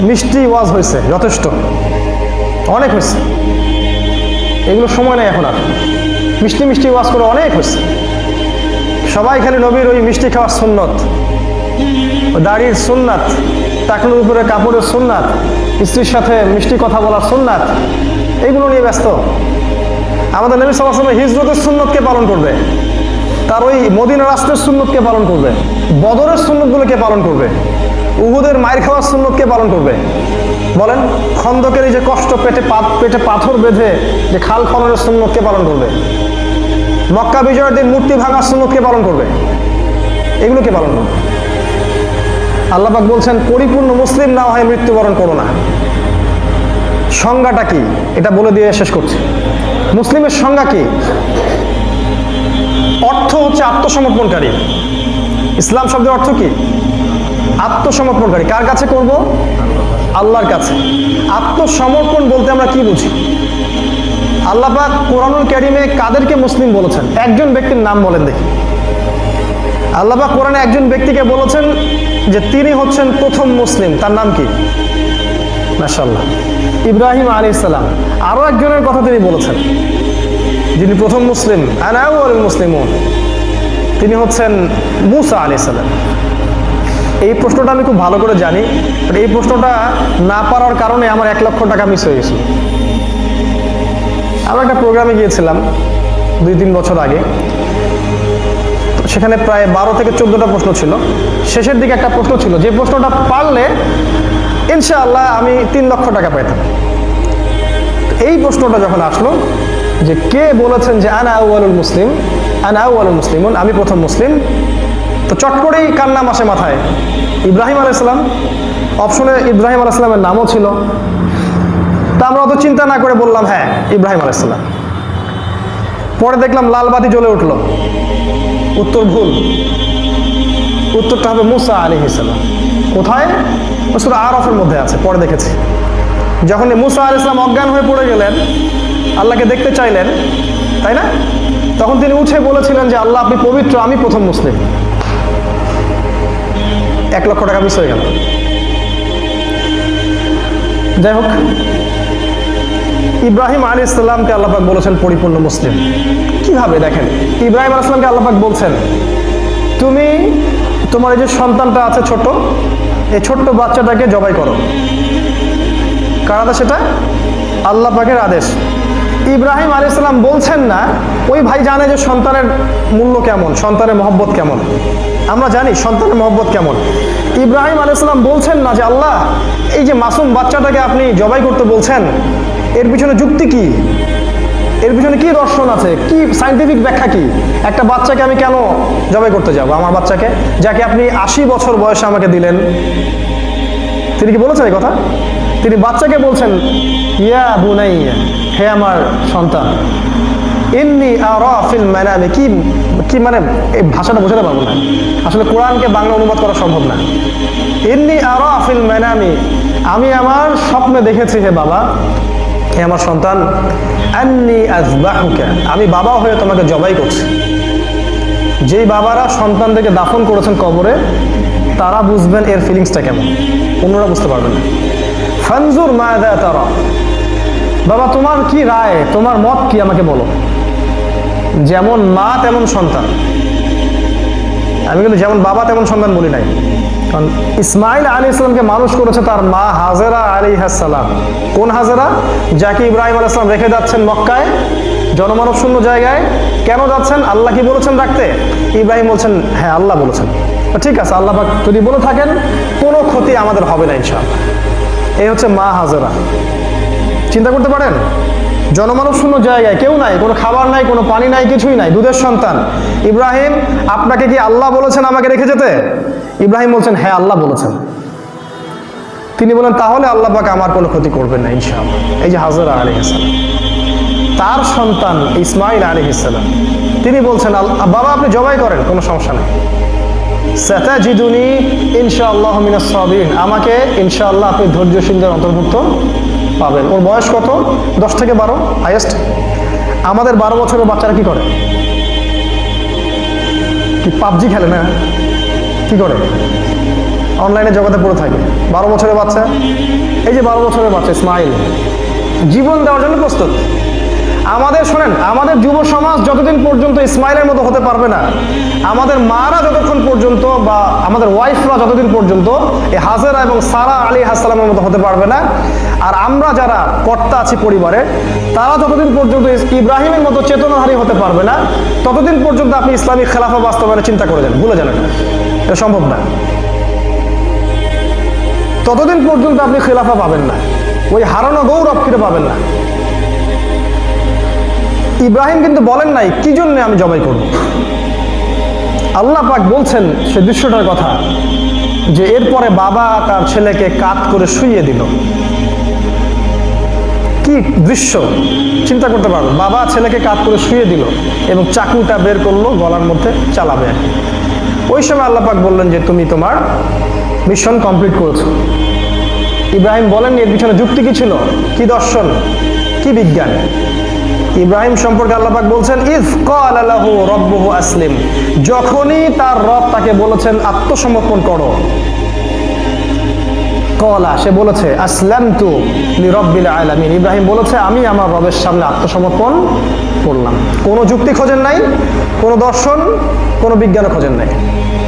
মিষ্টি ওয়াজ হয়েছে, যথেষ্ট, অনেক হয়েছে। এগুলো সময় নেই এখন আর। মিষ্টি মিষ্টি ওয়াজ করে অনেক হয়েছে। সবাই খালি নবীর ওই মিষ্টি খাওয়ার সুন্নত, দাড়ির সুন্নাত, টাকনুর উপরে কাপড়ের সুন্নাত, স্ত্রীর সাথে মিষ্টি কথা বলার সুন্নাত, এইগুলো নিয়ে ব্যস্ত। আমাদের নবী সাল্লাল্লাহু আলাইহি ওয়াসাল্লাম হিজরতের সুন্নতকে পালন করবে, তার ওই মদিনা রাষ্ট্রের সুন্নতকে পালন করবে, বদরের সুন্নতগুলোকে পালন করবে, উহুদের মায়ের খাওয়ার সুন্নতকে পালন করবে। বলেন, খন্দকের এই যে কষ্ট, পেটে পাথর বেঁধে যে খাল খননের সুন্নতকে পালন করবে, মক্কা বিজয়ের দিন মূর্তি ভাঙার সুন্নতকে পালন করবে, এগুলোকে পালন করবে। আল্লাহ পাক বলছেন পরিপূর্ণ মুসলিম না হয় মৃত্যুবরণ করো না। সংজ্ঞাটা কি এটা বলে দিয়ে শেষ করছি। মুসলিমের সংজ্ঞা কি? অর্থ হচ্ছে আত্মসমর্পণকারী। ইসলাম শব্দের অর্থ কি? আত্মসমর্পণকারী। কার কাছে করব? আল্লাহর কাছে। আত্মসমর্পণ বলতে আমরা কি বুঝি? আল্লাহ পাক কোরআনুল কারীমে কাদেরকে মুসলিম বলেছেন? একজন ব্যক্তির নাম বলেন দেখি। আল্লাহ পাক কোরআনে একজন ব্যক্তিকে বলেছেন যে তিনি হচ্ছেন প্রথম মুসলিম। তার নাম কি? মাশাআল্লাহ, ইব্রাহিম আলাইহিস সালাম। আরো একজনের কথা তিনি বলেছেন যিনি প্রথম মুসলিম, আনা আউয়ালুল মুসলিমুন, তিনি হচ্ছেন মূসা আলাইহিস সালাম। এই প্রশ্নটা আমি খুব ভালো করে জানি, বাট এই প্রশ্নটা না পারার কারণে আমার 1 লক্ষ টাকা মিস হয়ে গেছিল। আমরা একটা প্রোগ্রামে গিয়েছিলাম 2-3 বছর আগে, সেখানে প্রায় 12 থেকে 14টা প্রশ্ন ছিল। শেষের দিকে একটা প্রশ্ন ছিল, যে প্রশ্নটা পারলে ইনশাআল্লাহ আমি 3 লক্ষ টাকা পাইতাম। এই প্রশ্নটা যখন আসলো যে কে বলেছেন যে আনা আউয়ালুল মুসলিম, আনা আউয়ালুল মুসলিমুন, আমি প্রথম মুসলিম, তো চট করেই কার নাম আসে মাথায়? ইব্রাহিম আলাইহিস সালাম। অপশনে ইব্রাহিম আলাইহিস সালামের নামও ছিল। তা আমরা অত চিন্তা না করে বললাম হ্যাঁ ইব্রাহিম আলাইহিস সালাম। পরে দেখলাম লাল বাতি জ্বলে উঠলো, উত্তর ভুল। উত্তরটা হবে মূসা আলাইহিস সালাম। কোথায়? সূরা আরাফের মধ্যে আছে, পরে দেখেছি। যখন মূসা আলাইহিস সালাম অজ্ঞান হয়ে পড়ে গেলেন, আল্লাহকে দেখতে চাইলেন, তাই না? তখন তিনি উঠে বলেছিলেন যে আল্লাহ আপনি পবিত্র, আমি প্রথম মুসলিম। 1 লক্ষ টাকা মিস হয়ে গেল। যাই হোক, ইব্রাহিম আলাইহিস সালামকে আল্লাহ পাক বলেছেন পরিপূর্ণ মুসলিম। কিভাবে? দেখেন, ইব্রাহিম আলাইহিস সালামকে আল্লাহ পাক বলছেন তুমি তোমার এই যে সন্তানটা আছে ছোট, এই ছোট্ট বাচ্চাটাকে জবাই করো। কার আদেশ এটা? আল্লাহ পাকের আদেশ। ইব্রাহিম আলাইহিস সালাম বলছেন না, ওই ভাই জানে যে সন্তানের মূল্য কেমন, সন্তানের মহব্বত কেমন। আমরা জানি সন্তানের মহব্বত কেমন। ইব্রাহিম আলাইহিস সালাম বলছেন না যে আল্লাহ এই যে মাসুম বাচ্চাটাকে আপনি জবাই করতে বলছেন, এর পিছনে যুক্তি কি, এর পিছনে কি দর্শন আছে, কি সায়েন্টিফিক ব্যাখ্যা কি? একটা বাচ্চাকে আমি কেন জবাই করতে যাব? আমার বাচ্চাকে, যাকে আপনি 80 বছর বয়সে আমাকে দিলেন। তিনি কি বলেছেন এই কথা? তিনি বাচ্চাকে বলছেন ইয়া বুনাইয়া, হে আমার সন্তান, ইন্নী আরা ফিল মানামি। কি কি মানে এই ভাষাটা বোঝাতে পারবো না, আসলে কোরআনকে বাংলা অনুবাদ করা সম্ভব না। ইন্নী আরা ফিল মানামি, আমি আমার স্বপ্নে দেখেছি হে বাবা, হে আমার সন্তান, আন্নী আযবাহুকা, আমি বাবা হয়ে তোমাকে জবাই করছি। যেই বাবারা সন্তানদেরকে দাফন করেছেন কবরে, তারা বুঝবেন এর ফিলিংসটা কেমন, অন্যরা বুঝতে পারবেন না। ফানজুর মাযা তারা, বাবা তোমার কি রায়, তোমার মত কি আমাকে বলো। যেমন মা তেমন সন্তান। আমি কিন্তু যেমন বাবা তেমন সন্তান বলি নাই, কারণ ইসমাইল আলাইহিস সালামকে মানুষ করেছে তার মা হাজেরা আলাইহিস সালাম। কোন হাজেরা? যাকে ইব্রাহিম আলাইহিস সালাম রেখে যাচ্ছেন মক্কায়, জনমানব শূন্য জায়গায়। কেন যাচ্ছেন? আল্লাহ কি বলেছেন রাখতে? ইব্রাহিম বলছেন হ্যাঁ আল্লাহ বলেছেন। ঠিক আছে, আল্লাহ পাক যদি বলে থাকেন কোনো ক্ষতি আমাদের হবে না ইনশাআল্লাহ। এই হচ্ছে মা হাজেরা। চিন্তা করতে পারেন, জনমানব শূন্য জায়গায়, কেউ নাই, কোনো খাবার নাই, কোনো পানি নাই, কিছুই নাই, দুধের সন্তান। ইব্রাহিম আপনাকে কি আল্লাহ বলেছেন আমাকে রেখে যেতে? ইব্রাহিম বলছেন হ্যাঁ আল্লাহ বলেছেন। তিনি বলেন তাহলে আল্লাহ পাক আমার কোনো ক্ষতি করবেন না ইনশাআল্লাহ। এই যে হাজেরা আলাইহিস সালাম, তার সন্তান ইসমাইল আলাইহিস সালাম, তিনি বলছেন বাবা আপনি জবাই করেন, কোনো সমস্যা নেই। সাতাজিদুনি ইনশাআল্লাহু মিনাস সাবিরিন, আমাকে ইনশাআল্লাহ আপনি ধৈর্যশীলদের অন্তর্ভুক্ত পাবেন। ওর বয়স কত? 10 থেকে 12 হাইয়েস্ট। আমাদের 12 বছরের বাচ্চারা কি করে? কি পাবজি খেলে না? কি করে? অনলাইনে জগতে পড়ে থাকে। 12 বছরের বাচ্চা, এই যে 12 বছরের বাচ্চা ইসমাইল, জীবন দেওয়ার জন্য প্রস্তুত। আমাদের শোনেন, আমাদের যুব সমাজ যতদিন পর্যন্ত ইসমাইলের মতো হতে পারবে না, আমাদের মারা যতক্ষণ পর্যন্ত বা আমাদের ওয়াইফরা যতদিন পর্যন্ত এই হাজেরা এবং সারা আলাইহিস সালামের মতো হতে পারবে না, আর আমরা যারা কর্তা আছি পরিবারে, তারা যতদিন পর্যন্ত ইব্রাহিমের মতো চেতনাধারী হতে পারবে না, ততদিন পর্যন্ত আপনি ইসলামিক খেলাফা বাস্তবায়নের চিন্তা করে যান, ভুলে যান, এটা সম্ভব না। ততদিন পর্যন্ত আপনি খেলাফা পাবেন না, ওই হারানো গৌরব ফিরে পাবেন না। ইব্রাহিম কিন্তু বলেন নাই কি জন্য আমি জবাই করব। আল্লাহ পাক বলছেন সে দৃশ্যটার কথা, যে এরপরে বাবা তার ছেলেকে কাত করে শুইয়ে দিল। কি দৃশ্য চিন্তা করতে পারবো, বাবা ছেলেকে কাত করে শুয়ে দিল এবং চাকুটা বের করলো গলার মধ্যে চালাবে। ওই সময় আল্লাহ পাক বললেন যে তুমি তোমার মিশন কমপ্লিট করেছো। ইব্রাহিম বলেন এর পিছনে যুক্তি কি ছিল, কি দর্শন, কি বিজ্ঞান? ইব্রাহিম সম্পর্কে আল্লাহ পাক বলছেন ইয ক্বালা লাহু রাব্বুহু আসলিম, যখনই তার রব তাকে বলেছেন আত্মসমর্পণ করো। ক্বালা, সে বলেছে আসলামতু লিরাব্বিল আলামিন, ইব্রাহিম বলেছে আমি আমার রবের সামনে আত্মসমর্পণ করলাম। কোনো যুক্তি খোঁজেন নাই, কোনো দর্শন, কোনো বিজ্ঞানও খোঁজেন নাই।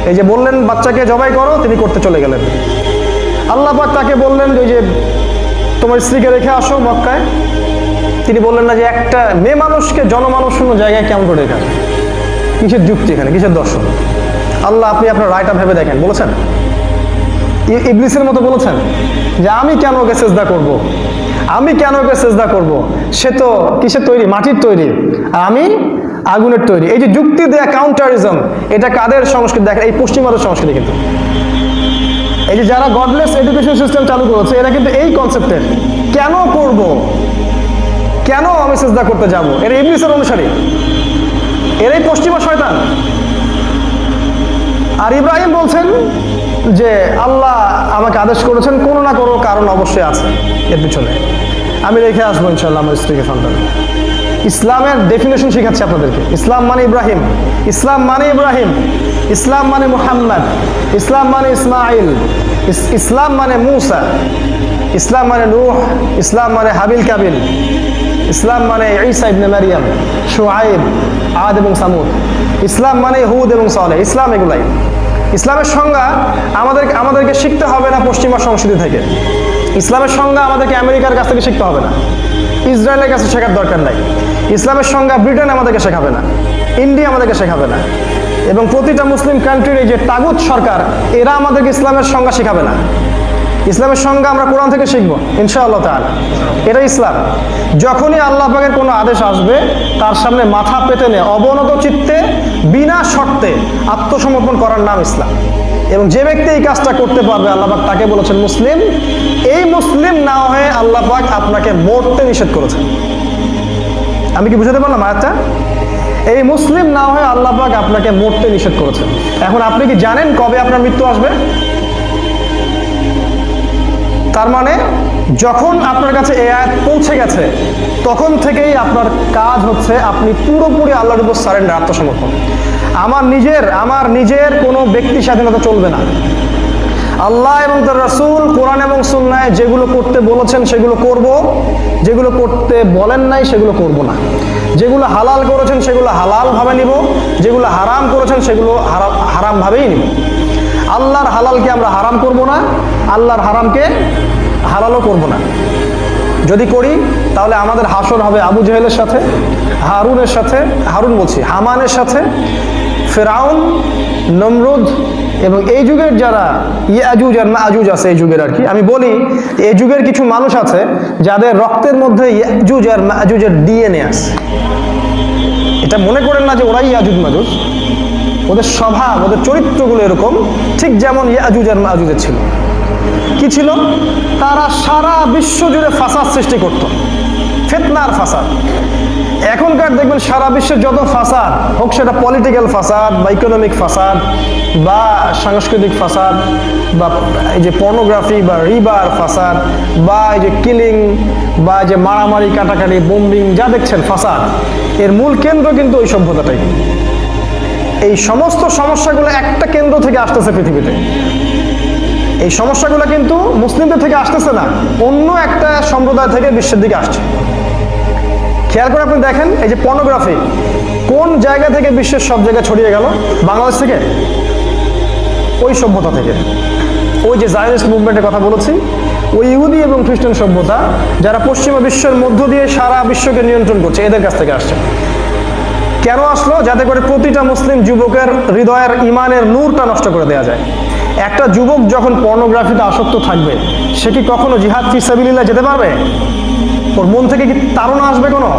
এই যে বললেন বাচ্চাকে জবাই করো, তিনি করতে চলে গেলেন। আল্লাহ পাক তাকে বললেন ওই যে তোমার স্ত্রীকে রেখে আসো মক্কায়, তিনি বললেন না যে একটা মেয়ে মানুষকে জনমানুষূন্য জায়গায় কেমন করে রেখে আসে? কিসের যুক্তি এখানে, কিসের দর্শন? আল্লাহ আপনি আপনার রায়টা ভেবে দেখেন, বলেছেন ইবলিসের মতো বলেছেন যে আমি কেন ওকে সেজদা করব, আমি কেন ওকে সেজদা করব, সে তো কিসের তৈরি, মাটির তৈরি, আর আমি আগুনের তৈরি। এই যে যুক্তি দেয়া কাউন্টারিজম, এটা কাদের সংস্কৃতি দেখেন? এই পশ্চিমাদের সংস্কৃতি। কিন্তু এই যে যারা গডলেস এডুকেশন সিস্টেম চালু করেছে এরা কিন্তু এই কনসেপ্টের, কেন করব, কেন আমি সেজদা করতে যাব, এরা ইবলিসের অনুসারী, এরাই পশ্চিমা শয়তান। আর ইব্রাহিম বলছেন যে আল্লাহ আমাকে আদেশ করেছেন, কোনো না কোনো কারণ অবশ্যই আছে এর পিছনে, আমি রেখে আসবো ইনশাল্লাহ আমার স্ত্রীকে, সন্তান। ইসলামের ডেফিনেশন শেখাচ্ছি আপনাদেরকে। ইসলাম মানে ইব্রাহিম, ইসলাম মানে ইব্রাহিম, ইসলাম মানে মুহাম্মদ, ইসলাম মানে ইসমাইল, ইসলাম মানে মুসা, ইসলাম মানে নূহ, ইসলাম মানে হাবিল কাবিল, ইসলাম মানে ঈসা ইবনে মারিয়াম, শুআইব, আদ এবং সামুদ, ইসলাম মানে হুদ এবং সালেহ। ইসলাম এগুলাই। ইসলামের সংজ্ঞা আমাদেরকে শিখতে হবে না পশ্চিমা সংস্কৃতি থেকে। ইসলামের সংজ্ঞা আমাদেরকে আমেরিকার কাছ থেকে শিখতে হবে না, ইসরায়েলের কাছে শেখার দরকার নাই। ইসলামের সংজ্ঞা ব্রিটেন আমাদেরকে শেখাবে না, ইন্ডিয়া আমাদেরকে শেখাবে না, এবং প্রতিটা মুসলিম কান্ট্রির এই যে তাগুত সরকার, এরা আমাদেরকে ইসলামের সংজ্ঞা শেখাবে না। ইসলামের সংজ্ঞা আমরা কোরআন থেকে শিখবো ইনশাআল্লাহ তাআলা। এটা ইসলাম। যখনই আল্লাহ পাকের কোনো আদেশ আসবে তার সামনে মাথা পেতে নিয়ে অবনত চিত্তে বিনা শর্তে আত্মসমর্পণ করার নাম ইসলাম। এবং যে ব্যক্তি এই কাজটা করতে পারবে আল্লাহ পাক তাকে বলেছেন মুসলিম। এই মুসলিম না হয়ে আল্লাহ পাক আপনাকে মরতে নিষেধ করেছেন। আমি কি বুঝাতে পারলাম আয়াতটা? এই মুসলিম না হয়ে আল্লাহ পাক আপনাকে মরতে নিষেধ করেছেন। এখন আপনি কি জানেন কবে আপনার মৃত্যু আসবে? তার মানে যখন আপনার কাছে এই আয়াত পৌঁছে গেছে তখন থেকেই আপনার কাজ হচ্ছে আপনি পুরোপুরি আল্লাহর উপর সারেন্ডার, আত্মসমর্পণ। আমার নিজের কোনো ব্যক্তি স্বাধীনতা চলবে না। আল্লাহ এবং তার রাসূল কোরআন এবং সুন্নায় যেগুলো করতে বলেছেন সেগুলো করব, যেগুলো করতে বলেন নাই সেগুলো করব না। যেগুলো হালাল করেছেন সেগুলো হালাল ভাবে নিব, যেগুলো হারাম করেছেন সেগুলো হারাম ভাবেই নিব। আল্লাহর হালালকে আমরা হারাম করব না, আল্লাহর হারামকে হালালও করব না। যদি করি তাহলে আমাদের হাসর হবে আবু জেহেলের সাথে, হামানের সাথে, ফেরাউন, নমরুদ এবং এই যুগের যারা ইয়াজুজ আর মাজুজ আছে এই যুগের, আর কি আমি বলি এই যুগের কিছু মানুষ আছে যাদের রক্তের মধ্যে ইয়াজুজ আর মাজুজের ডিএনএ আছে। এটা মনে করেন না যে ওরাই ইয়াজুজ মাজুজ, ওদের স্বভাব, ওদের চরিত্রগুলো এরকম, ঠিক যেমন ইয়াজুজ আর মাজুজের ছিল। কি ছিল? তারা সারা বিশ্ব জুড়ে ফাসাদ সৃষ্টি করত, ফিতনার ফাসাদ। এখনকার দেখবেন সারা বিশ্বের যত ফাসাদ হোক, সেটা পলিটিক্যাল ফাসাদ বা ইকোনমিক ফাসাদ বা সাংস্কৃতিক ফাসাদ বা এই যে পর্নোগ্রাফি বা রিবার ফাসাদ বা এই যে কিলিং বা যে মারামারি, কাটাকাটি, বোম্বিং, যা দেখছেন ফাসাদ, এর মূল কেন্দ্র কিন্তু ওই সভ্যতাটাই। এই সমস্ত সমস্যাগুলো একটা কেন্দ্র থেকে আসতেছে পৃথিবীতে। এই সমস্যাগুলো কিন্তু মুসলিমদের থেকে আসতেছে না, অন্য একটা সম্প্রদায় থেকে বিশ্বের দিকে আসছে। খেয়াল করে আপনি দেখেন, এই যে পর্নোগ্রাফি কোন জায়গা থেকে বিশ্বের সব জায়গায় ছড়িয়ে গেল? বাংলাদেশ থেকে, ওই সভ্যতা থেকে। ওই যে জায়নিস্ট মুভমেন্টের কথা বলেছি, ওই ইহুদি এবং খ্রিস্টান সভ্যতা যারা পশ্চিমা বিশ্বের মধ্য দিয়ে সারা বিশ্বকে নিয়ন্ত্রণ করছে, এদের কাছ থেকে আসছে। কেন আসলো? যাতে করে প্রতিটা মুসলিম যুবকের হৃদয়ের ইমানের নূরটা নষ্ট করে দেওয়া যায়। একটা যুবক যখন পর্নোগ্রাফিতে আসক্ত থাকবে, সে কি কখনো জিহাদ ফি সাবিলিল্লাহ যেতে পারবে? ওর মন থেকে কি তাড়না আসবে? কোনো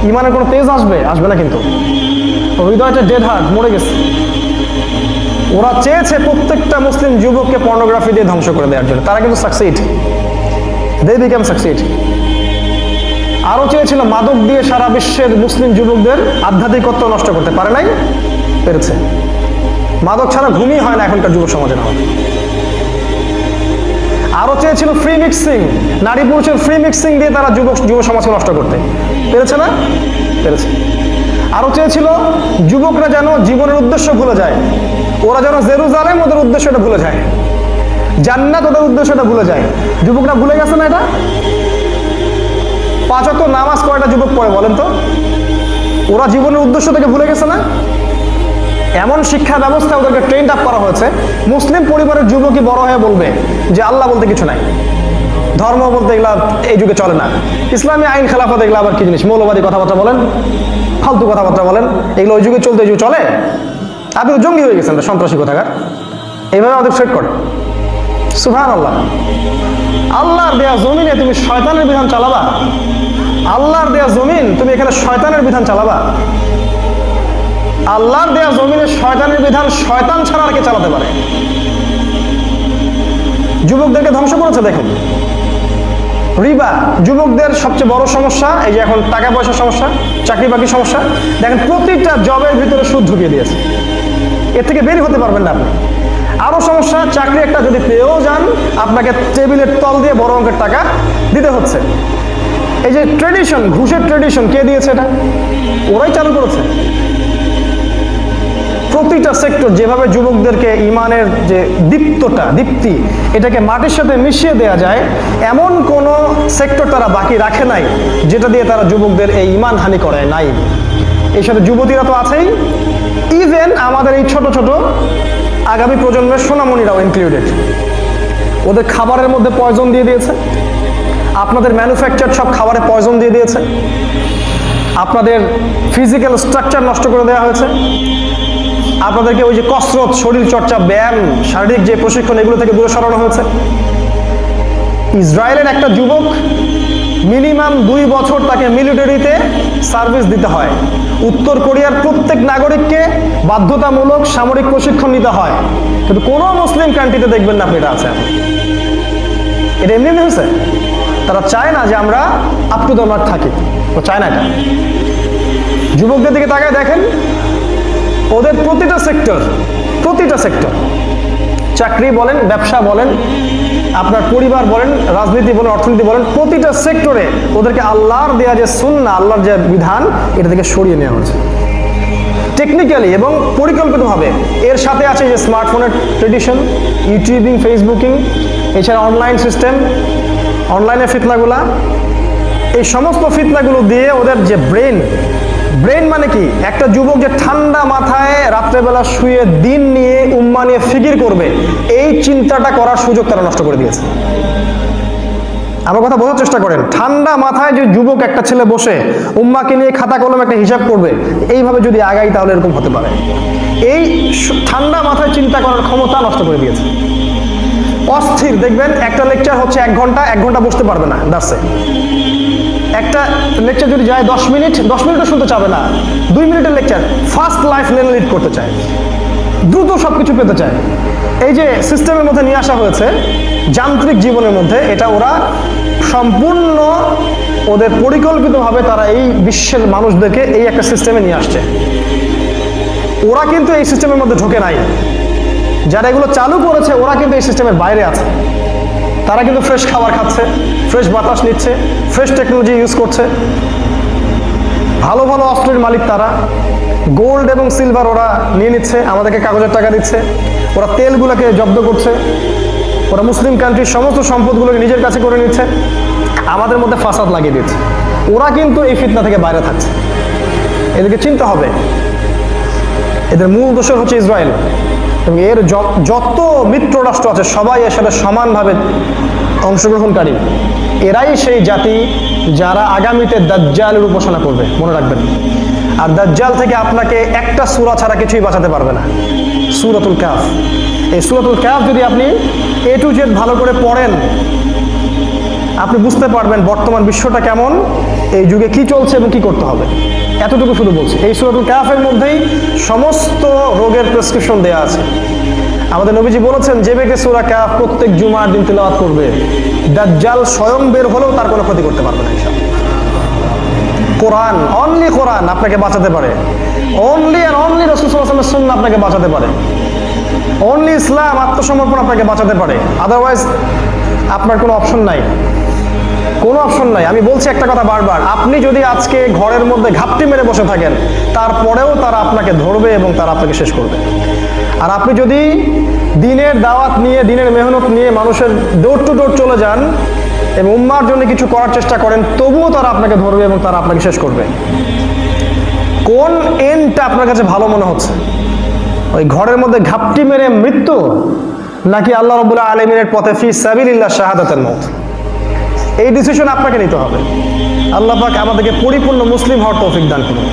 ইমানের কোনো তেজ আসবে? আসবে না। কিন্তু হৃদয়টা ডেড হার্ট, মরে গেছে। ওরা চেয়েছে প্রত্যেকটা মুসলিম যুবককে পর্নোগ্রাফি দিয়ে ধ্বংস করে দেওয়ার জন্য। তারা কিন্তু সাকসিড, দে বিকাম সাকসিড। আরো চেয়েছিল মাদক দিয়ে সারা বিশ্বের মুসলিম যুবকদের আধ্যাত্মিকত্ব নষ্ট করতে, পারে নাই? পেরেছে। মাদক ছাড়া ঘুমই হয় না এখনকার যুব সমাজের আমাদের। আরো চেয়েছিল ফ্রি মিক্সিং, নারী পুরুষের ফ্রি মিক্সিং দিয়ে তারা যুব সমাজকে নষ্ট করতে, পেরেছে না? পেরেছে। আরো চেয়েছিল যুবকরা যেন জীবনের উদ্দেশ্য ভুলে যায়, ওরা যেন জেরুজালেম ওদের উদ্দেশ্যটা ভুলে যায়, জান্নাত ওদের উদ্দেশ্যটা ভুলে যায়। যুবকরা ভুলে গেছে না এটা? 5 ওয়াক্ত নামাজ কয়টা যুবক পড়ে বলেন তো? ওরা জীবনের উদ্দেশ্য থেকে ভুলে গেছে না? এমন শিক্ষা ব্যবস্থা ওদেরকে ট্রেন আপ করা হয়েছে, মুসলিম পরিবারের যুবকই বড় হয়ে বলবে যে আল্লাহ বলতে কিছু নাই, ধর্ম বলতে এগুলা এই যুগে চলে না, ইসলামী আইন খেলাফত এগুলো আবার কি জিনিস, মৌলবাদী কথাবার্তা বলেন, ফালতু কথাবার্তা বলেন, এগুলো ওই যুগে চলতে, এই যুগে চলে। আপনি তো জঙ্গি হয়ে গেছেন, সন্ত্রাসী কোথাকার। এইভাবে আমাদের সেট করে। সুবহানাল্লাহ। আল্লাহর দেয়া জমিনে তুমি শয়তানের বিধান চালাবা? আল্লাহর দেয়া জমিন, তুমি এখানে শয়তানের বিধান চালাবা? আল্লাহর দেয়া জমিনে শয়তানের বিধান শয়তান ছাড়া আর কে চালাতে পারে? যুবকদেরকে ধ্বংস করেছে। দেখুন, রিবা যুবকদের সবচেয়ে বড় সমস্যা। এই যে এখন টাকা পয়সার সমস্যা, চাকরি বাকরি সমস্যা, দেখেন প্রতিটা জবের ভিতরে সুদ ঢুকিয়ে দিয়েছে, এর থেকে বের হতে পারবেন না আপনি। আরো সমস্যা, চাকরি একটা যদি পেয়েও যান, আপনাকে টেবিলের তল দিয়ে বড় অঙ্কের টাকা দিতে হচ্ছে। এই যে ট্রেডিশন, ঘুষের ট্রেডিশন কে দিয়েছে? এটা ওরাই চালু করেছে। প্রতিটা সেক্টর যেভাবে যুবকদেরকে ইমানের যে দীপ্তি এটাকে মাটির সাথে মিশিয়ে দেওয়া যায়, এমন কোন সেক্টর তারা বাকি রাখে নাই যেটা দিয়ে তারা যুবকদের এই ইমান হানি করে নাই। এর সাথে যুবতীরা তো আছেই, ইভেন আমাদের এই ছোট ছোট আগামী প্রজন্মের সোনামণিরাও ইনক্লুডেড। ওদের খাবারের মধ্যে পয়জন দিয়ে দিয়েছে, আপনাদের ম্যানুফ্যাকচার সব খাবারে পয়জন দিয়ে দিয়েছে, আপনাদের ফিজিক্যাল স্ট্রাকচার নষ্ট করে দেওয়া হয়েছে, আপনাদেরকে ওই যে কসরত, শরীর চর্চা, ব্যায়াম, শারীরিক যে প্রশিক্ষণ, এগুলো থেকে দূরে সরানো হয়েছে। ইসরায়েলের একটা যুবক মিনিমাম 2 বছর তাকে মিলিটারিতে সার্ভিস দিতে হয়। উত্তর কোরিয়ার প্রত্যেক নাগরিককে বাধ্যতামূলক সামরিক প্রশিক্ষণ নিতে হয়, কিন্তু কোনো মুসলিম কান্ট্রিতে দেখবেন না আপনি এটা আছে। এটা এমনি হয়েছে। তারা চায় না যে আমরা আপ টু দ্য মার্ক থাকি, ও চায় না এটা। যুবকদের দিকে তাকায় দেখেন, ওদের প্রতিটা সেক্টর, চাকরি বলেন, ব্যবসা বলেন, আপনার পরিবার বলেন, রাজনীতি বলেন, অর্থনীতি বলেন, প্রতিটা সেক্টরে ওদেরকে আল্লাহর দেয়া যে সুন্নাহ, আল্লাহর যে বিধান, এটা থেকে সরিয়ে নেওয়া হয়েছে টেকনিক্যালি এবং পরিকল্পিতভাবে। এর সাথে আছে যে স্মার্টফোনের ট্রেডিশন, ইউটিউবিং, ফেসবুকিং, এছাড়া অনলাইন সিস্টেম, অনলাইনের ফিতনাগুলা, এই সমস্ত ফিতনাগুলো দিয়ে ওদের যে ব্রেন মানে কি, একটা যুবক যে ঠান্ডা মাথায় রাত্রেবেলা শুয়ে দিন নিয়ে উম্মা নিয়ে ফিকির করবে, এই চিন্তাটা করার সুযোগ তারা নষ্ট করে দিয়েছে। আমার কথা বোঝার চেষ্টা করেন। ঠান্ডা মাথায় যে যুবক একটা ছেলে বসে উম্মাকে নিয়ে খাতা কলম একটা হিসাব করবে, এইভাবে যদি আগাই তাহলে এরকম হতে পারে। এই ঠান্ডা মাথায় চিন্তা করার ক্ষমতা নষ্ট করে দিয়েছে। অস্থির, দেখবেন একটা লেকচার হচ্ছে 1 ঘন্টা বসতে পারবে না দার্সে। একটা লেকচার যদি যায় 10 মিনিটও শুনতে চাবে না। 2 মিনিটের lecture, first life lane lead করতে চায়, দ্রুত সবকিছু পেতে চায়। এই যে সিস্টেমের মধ্যে নিয়ে আসা হয়েছে যান্ত্রিক জীবনের মধ্যে, এটা ওরা সম্পূর্ণ ওদের পরিকল্পিতভাবে তারা এই বিশ্বের মানুষদেরকে এই একটা সিস্টেমে নিয়ে আসছে। ওরা কিন্তু এই সিস্টেমের মধ্যে ঢোকে নাই। যারা এগুলো চালু করেছে ওরা কিন্তু এই সিস্টেমের বাইরে আছে। তারা কিন্তু ফ্রেশ খাবার খাচ্ছে, ফ্রেশ বাতাস নিচ্ছে, ফ্রেশ টেকনোলজি ইউজ করছে, ভালো ভালো অস্ত্রের মালিক তারা, গোল্ড এবং সিলভার ওরা নিয়ে নিচ্ছে, আমাদেরকে কাগজের টাকা দিচ্ছে, ওরা তেলগুলোকে জব্দ করছে, ওরা মুসলিম কান্ট্রির সমস্ত সম্পদগুলোকে নিজের কাছে করে নিচ্ছে, আমাদের মধ্যে ফাসাদ লাগিয়ে দিচ্ছে। ওরা কিন্তু এই ফিতনা থেকে বাইরে থাকছে। এদেরকে চিন্তা হবে, এদের মূল দোষর হচ্ছে ইসরায়েল এবং এর যত মিত্র রাষ্ট্র আছে সবাই এর সাথে সমানভাবে অংশগ্রহণকারী। এরাই সেই জাতি যারা আগামীতে দাজ্জালের উপাসনা করবে, মনে রাখবেন। আর দাজ্জাল থেকে আপনাকে একটা সূরা ছাড়া কিছুই বাঁচাতে পারবে না, সূরাতুল কাহফ। এই সূরাতুল কাহফ যদি আপনি A to Z ভালো করে পড়েন, আপনি বুঝতে পারবেন বর্তমান বিশ্বটা কেমন, এই যুগে কি চলছে এবং কি করতে হবে। এতটুকু শুধু বলছি, এই সূরাতুল কাহফের মধ্যেই সমস্ত রোগের প্রেসক্রিপশন দেয়া আছে। আমাদের নবীজি বলেছেন, যে ব্যক্তি সূরা কাহফ প্রত্যেক জুমার দিন তিলাওয়াত করবে, দাজ্জাল স্বয়ং বের হলেও তার কোনো ক্ষতি করতে পারবে না ইনশাআল্লাহ। কোরআন, অনলি কোরআন আপনাকে বাঁচাতে পারে। অনলি আর অনলি রাসূল সাল্লাল্লাহু আলাইহি ওয়াসাল্লামের সুন্নাহ আপনাকে বাঁচাতে পারে। অনলি ইসলাম, আত্মসমর্পণ আপনাকে বাঁচাতে পারে। আদারওয়াইজ আপনার কোনো অপশন নাই, কোনো অপশন নাই। আমি বলছি একটা কথা বারবার, আপনি যদি আজকে ঘরের মধ্যে ঘাপটি মেরে বসে থাকেন, তারপরেও তারা আপনাকে ধরবে এবং তারা আপনাকে শেষ করবে। আর আপনি যদি দিনের দাওয়াত নিয়ে, দিনের মেহনত নিয়ে মানুষের ডোর টু ডোর চলে যান এবং উম্মার জন্য কিছু করার চেষ্টা করেন, তবুও তারা আপনাকে ধরবে এবং তারা আপনাকে শেষ করবে। কোন এন্ডটা আপনার কাছে ভালো মনে হচ্ছে? ওই ঘরের মধ্যে ঘাপটি মেরে মৃত্যু, নাকি আল্লাহ রাব্বুল আলামিনের পথে ফি সাবিলিল্লাহ শাহাদাতুল মউত? এই ডিসিশন আপনাকে নিতে হবে। আল্লাহ পাক আমাদেরকে পরিপূর্ণ মুসলিম হওয়ার তৌফিক দান করুন।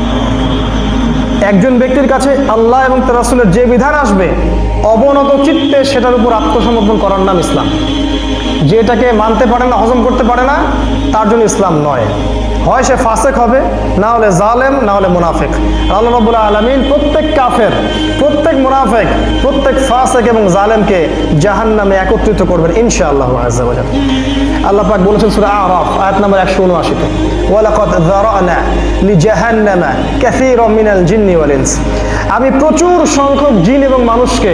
একজন ব্যক্তির কাছে আল্লাহ এবং তার রাসূলের যে বিধান আসবে, অবনত চিত্তে সেটার উপর আত্মসমর্পণ করার নাম ইসলাম। যে এটাকে মানতে পারে না, হজম করতে পারে না, তার জন্য ইসলাম নয়। হয় সে ফাসেক হবে, না হলে জালেম, না হলে মুনাফিক। আল্লাহ রাব্বুল আলামিন প্রত্যেক কাফের, প্রত্যেক মুনাফিক, প্রত্যেক ফাসেক এবং জালেমকে জাহান্নামে একত্রিত করবেন ইনশাআল্লাহ আযজা ওয়া জাল্লা। আল্লাহ পাক বলেছেন সূরা আরাফ আয়াত নম্বর 179-তে, ওয়ালাকাদ যারানা লিজাহান্নামা কাসীরাম মিনাল জিন্নি ওয়াল ইনস। আমি প্রচুর সংখ্যক জিন এবং মানুষকে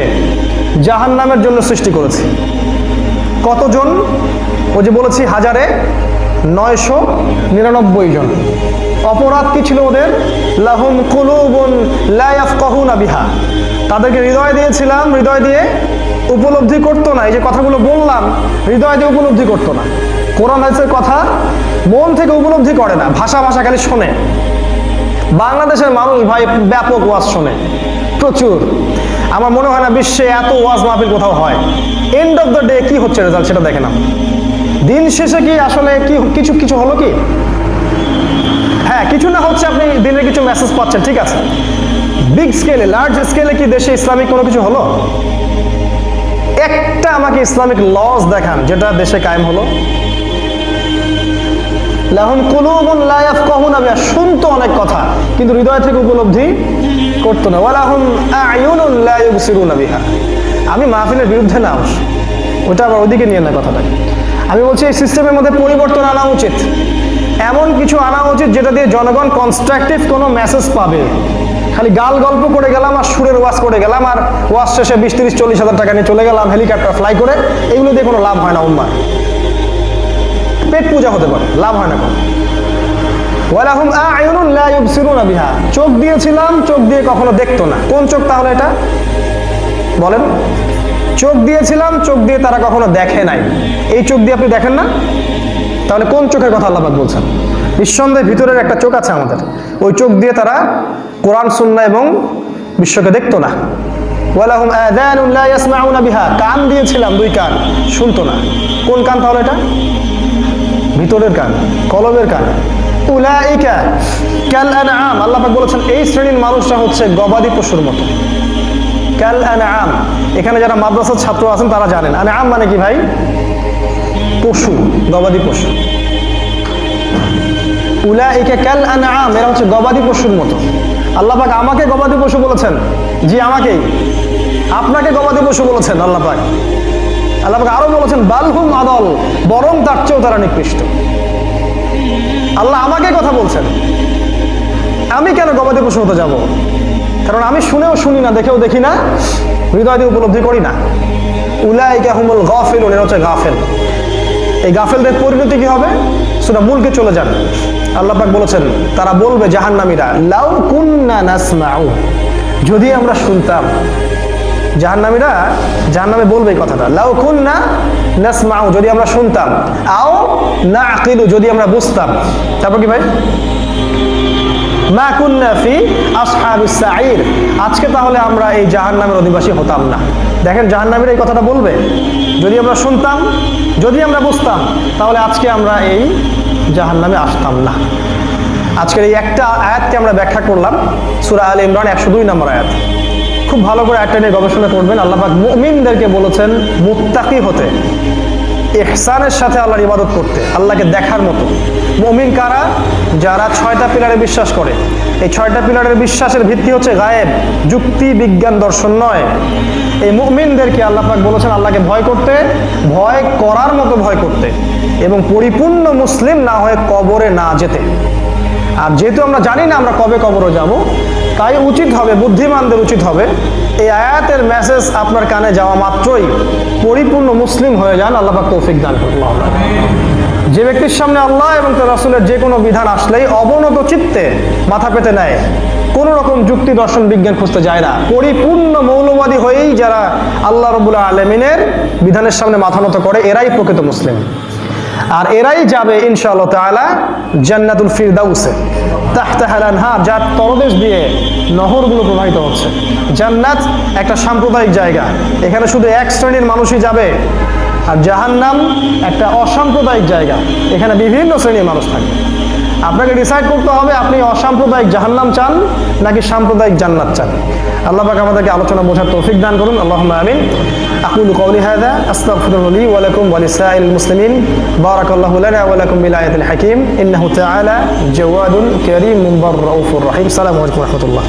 জাহান্নামের জন্য সৃষ্টি করেছি। কতজন? ওই যে বলেছি 1999 জন। অপরাধ কি ছিল ওদের? লাহুম কুলুবুন লা ইয়াফকাহুনা বিহা। তাদেরকে হৃদয় দিয়েছিলাম, হৃদয় দিয়ে উপলব্ধি করতো না। এই যে কথাগুলো বললাম, হৃদয় দিয়ে উপলব্ধি করতো না। কোরআন হাদিসের কথা মন থেকে উপলব্ধি করে না, ভাষা খালি শোনে। বাংলাদেশের মানুষ ভাই ব্যাপক ওয়াজ শোনে, প্রচুর। আমার মনে হয় না বিশ্বে এত ওয়াজ মাহফিল কোথাও হয়। এন্ড অফ দ্য ডে কি হচ্ছে রেজাল্ট সেটা দেখে না। দিন শেষে কি আসলে কি কিছু হলো কি? হ্যাঁ, কিছু না হচ্ছে, আপনি দিনে কিছু মেসেজ পাচ্ছেন, ঠিক আছে। বিগ স্কেলে, লার্জ স্কেলে কি দেশে ইসলামিক কোনো কিছু হলো? একটা আমাকে ইসলামিক লজ দেখান যেটা দেশে কায়েম হলো। লাহুম কুলুবুন লা ইয়াফকাহুনা বিহা, শুনতো অনেক কথা কিন্তু হৃদয় থেকে উপলব্ধি করতো না। ওয়ালাহুম আ'য়ুনুন লা ইউবসিরুনা বিহা। আমি মাহফিলের বিরুদ্ধে না, ওটা আবার ওইদিকে নিয়ে না কথাটা। আমি বলছি এই সিস্টেমের মধ্যে পরিবর্তন আনা উচিত। এমন কিছু আনা উচিত যেটা দিয়ে জনগণ কনস্ট্রাকটিভ কোনো মেসেজ পাবে। খালি গাল গল্প করে গেলাম আর সুরের ওয়াজ করে গেলাম আর ওয়াজ শেষে 20, 30, 40 হাজার টাকা নিয়ে চলে গেলাম হেলিকপ্টার ফ্লাই করে, এগুলো দিয়ে কোনো লাভ হয় না। উম্মাহ পেট পূজা হতে পারে, লাভ হয় না কোনো। ওয়ালাহুম আ'য়ুনুন লা ইউবসিরুনা বিহা। চোখ দিয়েছিলাম, চোখ দিয়ে কখনো দেখতো না। কোন চোখ তাহলে এটা বলেন? চোখ দিয়েছিলাম, চোখ দিয়ে তারা কখনো দেখে নাই। এই চোখ দিয়ে আপনি দেখেন না, তাহলে কোন চোখের কথা আল্লাহ পাক বলছেন? নিঃসন্দেহে ভিতরের একটা চোখ আছে আমাদের, ওই চোখ দিয়ে তারা কোরআন সুন্নাহ এবং বিশ্বকে দেখতো না। ওয়ালাহুম আযানুন লা ইয়াসমাউনা বিহা। কান দিয়েছিলাম, 2 কান, শুনতো না। কোন কান তাহলে এটা? ভিতরের কান, কলবের কান। উলাইকা কাল আনআম। আল্লাহ পাক বলেছেন এই শ্রেণীর মানুষরা হচ্ছে গবাদি পশুর মতো। কাল আনআম, এখানে যারা মাদ্রাসার ছাত্র আছেন তারা জানেন আনআম মানে কি ভাই? পশু, গবাদি পশু। উলাইকা কাল আনআম, এরা হচ্ছে গবাদি পশুর মতো। আল্লাহ পাক আমাকে গবাদি পশু বলেছেন? জি আমাকেই। আপনাকে গবাদি পশু বলেছেন আল্লাহ পাক। আল্লাহ পাক আরো বলেছেন বালহুম আদল, বরং তার চেয়েও তারা নিকৃষ্ট। আল্লাহ আমাকে কথা বলছেন, আমি কেন গবাদি পশু হতে যাব? কারণ আমি শুনেও শুনি না, দেখেও দেখি না, হৃদয় দিয়ে উপলব্ধি করি না। উলাইকা হুমুল গাফিলুন, এরা হচ্ছে গাফেল। এই গাফেলদের পরিণতি কি হবে? সূরা মুলকে চলে যান, আল্লাহ পাক বলেছেন তারা বলবে জাহান্নামীরা, লাউ কুন্না নাসমাউ, যদি আমরা শুনতাম। জাহান্নামীরা জাহান্নামে বলবে এই কথাটা, লাউ কুন্না নাসমাউ, যদি আমরা শুনতাম, আও নাআকিলু, যদি আমরা বুঝতাম। তারপর কি ভাই? মা কুন্না ফি আসহাবিস সাঈর, আজকে তাহলে আমরা এই জাহান্নামের অধিবাসী হতাম না। দেখেন জাহান্নামীরা এই কথাটা বলবে, যদি আমরা শুনতাম, যদি আমরা বুঝতাম, তাহলে আজকে আমরা এই জাহান্নামে আসতাম না। আজকের এই একটা আয়াতকে আমরা ব্যাখ্যা করলাম, সূরা আলে ইমরান 102 নম্বর আয়াত। খুব ভালো করে আয়াতটা নিয়ে গবেষণা করবেন। আল্লাহ পাক মুমিনদেরকে বলেছেন মুত্তাকি হতে, ইহসানের সাথে আল্লাহর ইবাদত করতে, আল্লাহকে দেখার মতো। মুমিন কারা? যারা 6টা পিলারে বিশ্বাস করে। এই 6টা পিলারের বিশ্বাসের ভিত্তি হচ্ছে গায়েব, যুক্তি, বিজ্ঞান, দর্শন নয়। এই মুমিনদেরকে আল্লাহ পাক বলেছেন আল্লাহকে ভয় করতে, ভয় করার মতো ভয় করতে, এবং পরিপূর্ণ মুসলিম না হয়ে কবরে না যেতে। আর যেহেতু আমরা জানি না আমরা কবে কবরে যাব, তাই উচিত হবে, বুদ্ধিমানদের উচিত হবে এই আয়াতের মেসেজ আপনার কানে যাওয়া মাত্রই পরিপূর্ণ মুসলিম হয়ে যান। আল্লাহ পাক তৌফিক দান করুন। যে ব্যক্তির সামনে আল্লাহ এবং তার রাসূলের যে কোনো বিধান আসলেই অবনত চিত্তে মাথা পেতে নেয়, কোনো রকম যুক্তি দর্শন বিজ্ঞান খুঁজতে যায় না, পরিপূর্ণ মৌলবাদী হয়েই যারা আল্লাহ রাব্বুল আলামিনের বিধানের সামনে মাথা নত করে, এরাই প্রকৃত মুসলিম। আর এরাই যাবে ইনশাআল্লাহ তাআলা জান্নাতুল ফিরদাউসে, তাহতাহাল আনহার, যার তলদেশ দিয়ে নহরগুলো প্রবাহিত হচ্ছে। জান্নাত একটা সাম্প্রদায়িক জায়গা, এখানে শুধু এক শ্রেণীর মানুষই যাবে। আর জাহান্নাম একটা অসাম্প্রদায়িক জায়গা, এখানে বিভিন্ন শ্রেণীর মানুষ থাকে। আপনাকে ডিসাইড করতে হবে আপনি অসাম্প্রদায়িক জাহান্নাম চান নাকি সাম্প্রদায়িক জান্নাত চান। আল্লাহ পাক আমাদেরকে আলোচনা বোঝার তৌফিক দান করুন। আল্লাহুম্মা আমিন। আকুলু কওলি হাযা আস্তাগফিরুল্লাহ লি ওয়া লাকুম ওয়া লিসাইরিল মুসলিমিন। বারাকাল্লাহু লানা ওয়া লাকুম বিল আয়াতিল হাকীম। ইন্নাহু তাআলা জাওয়াদুন কারীমুন বাররাউফুর রহিম। আসসালামু আলাইকুম ওয়া রাহমাতুল্লাহ।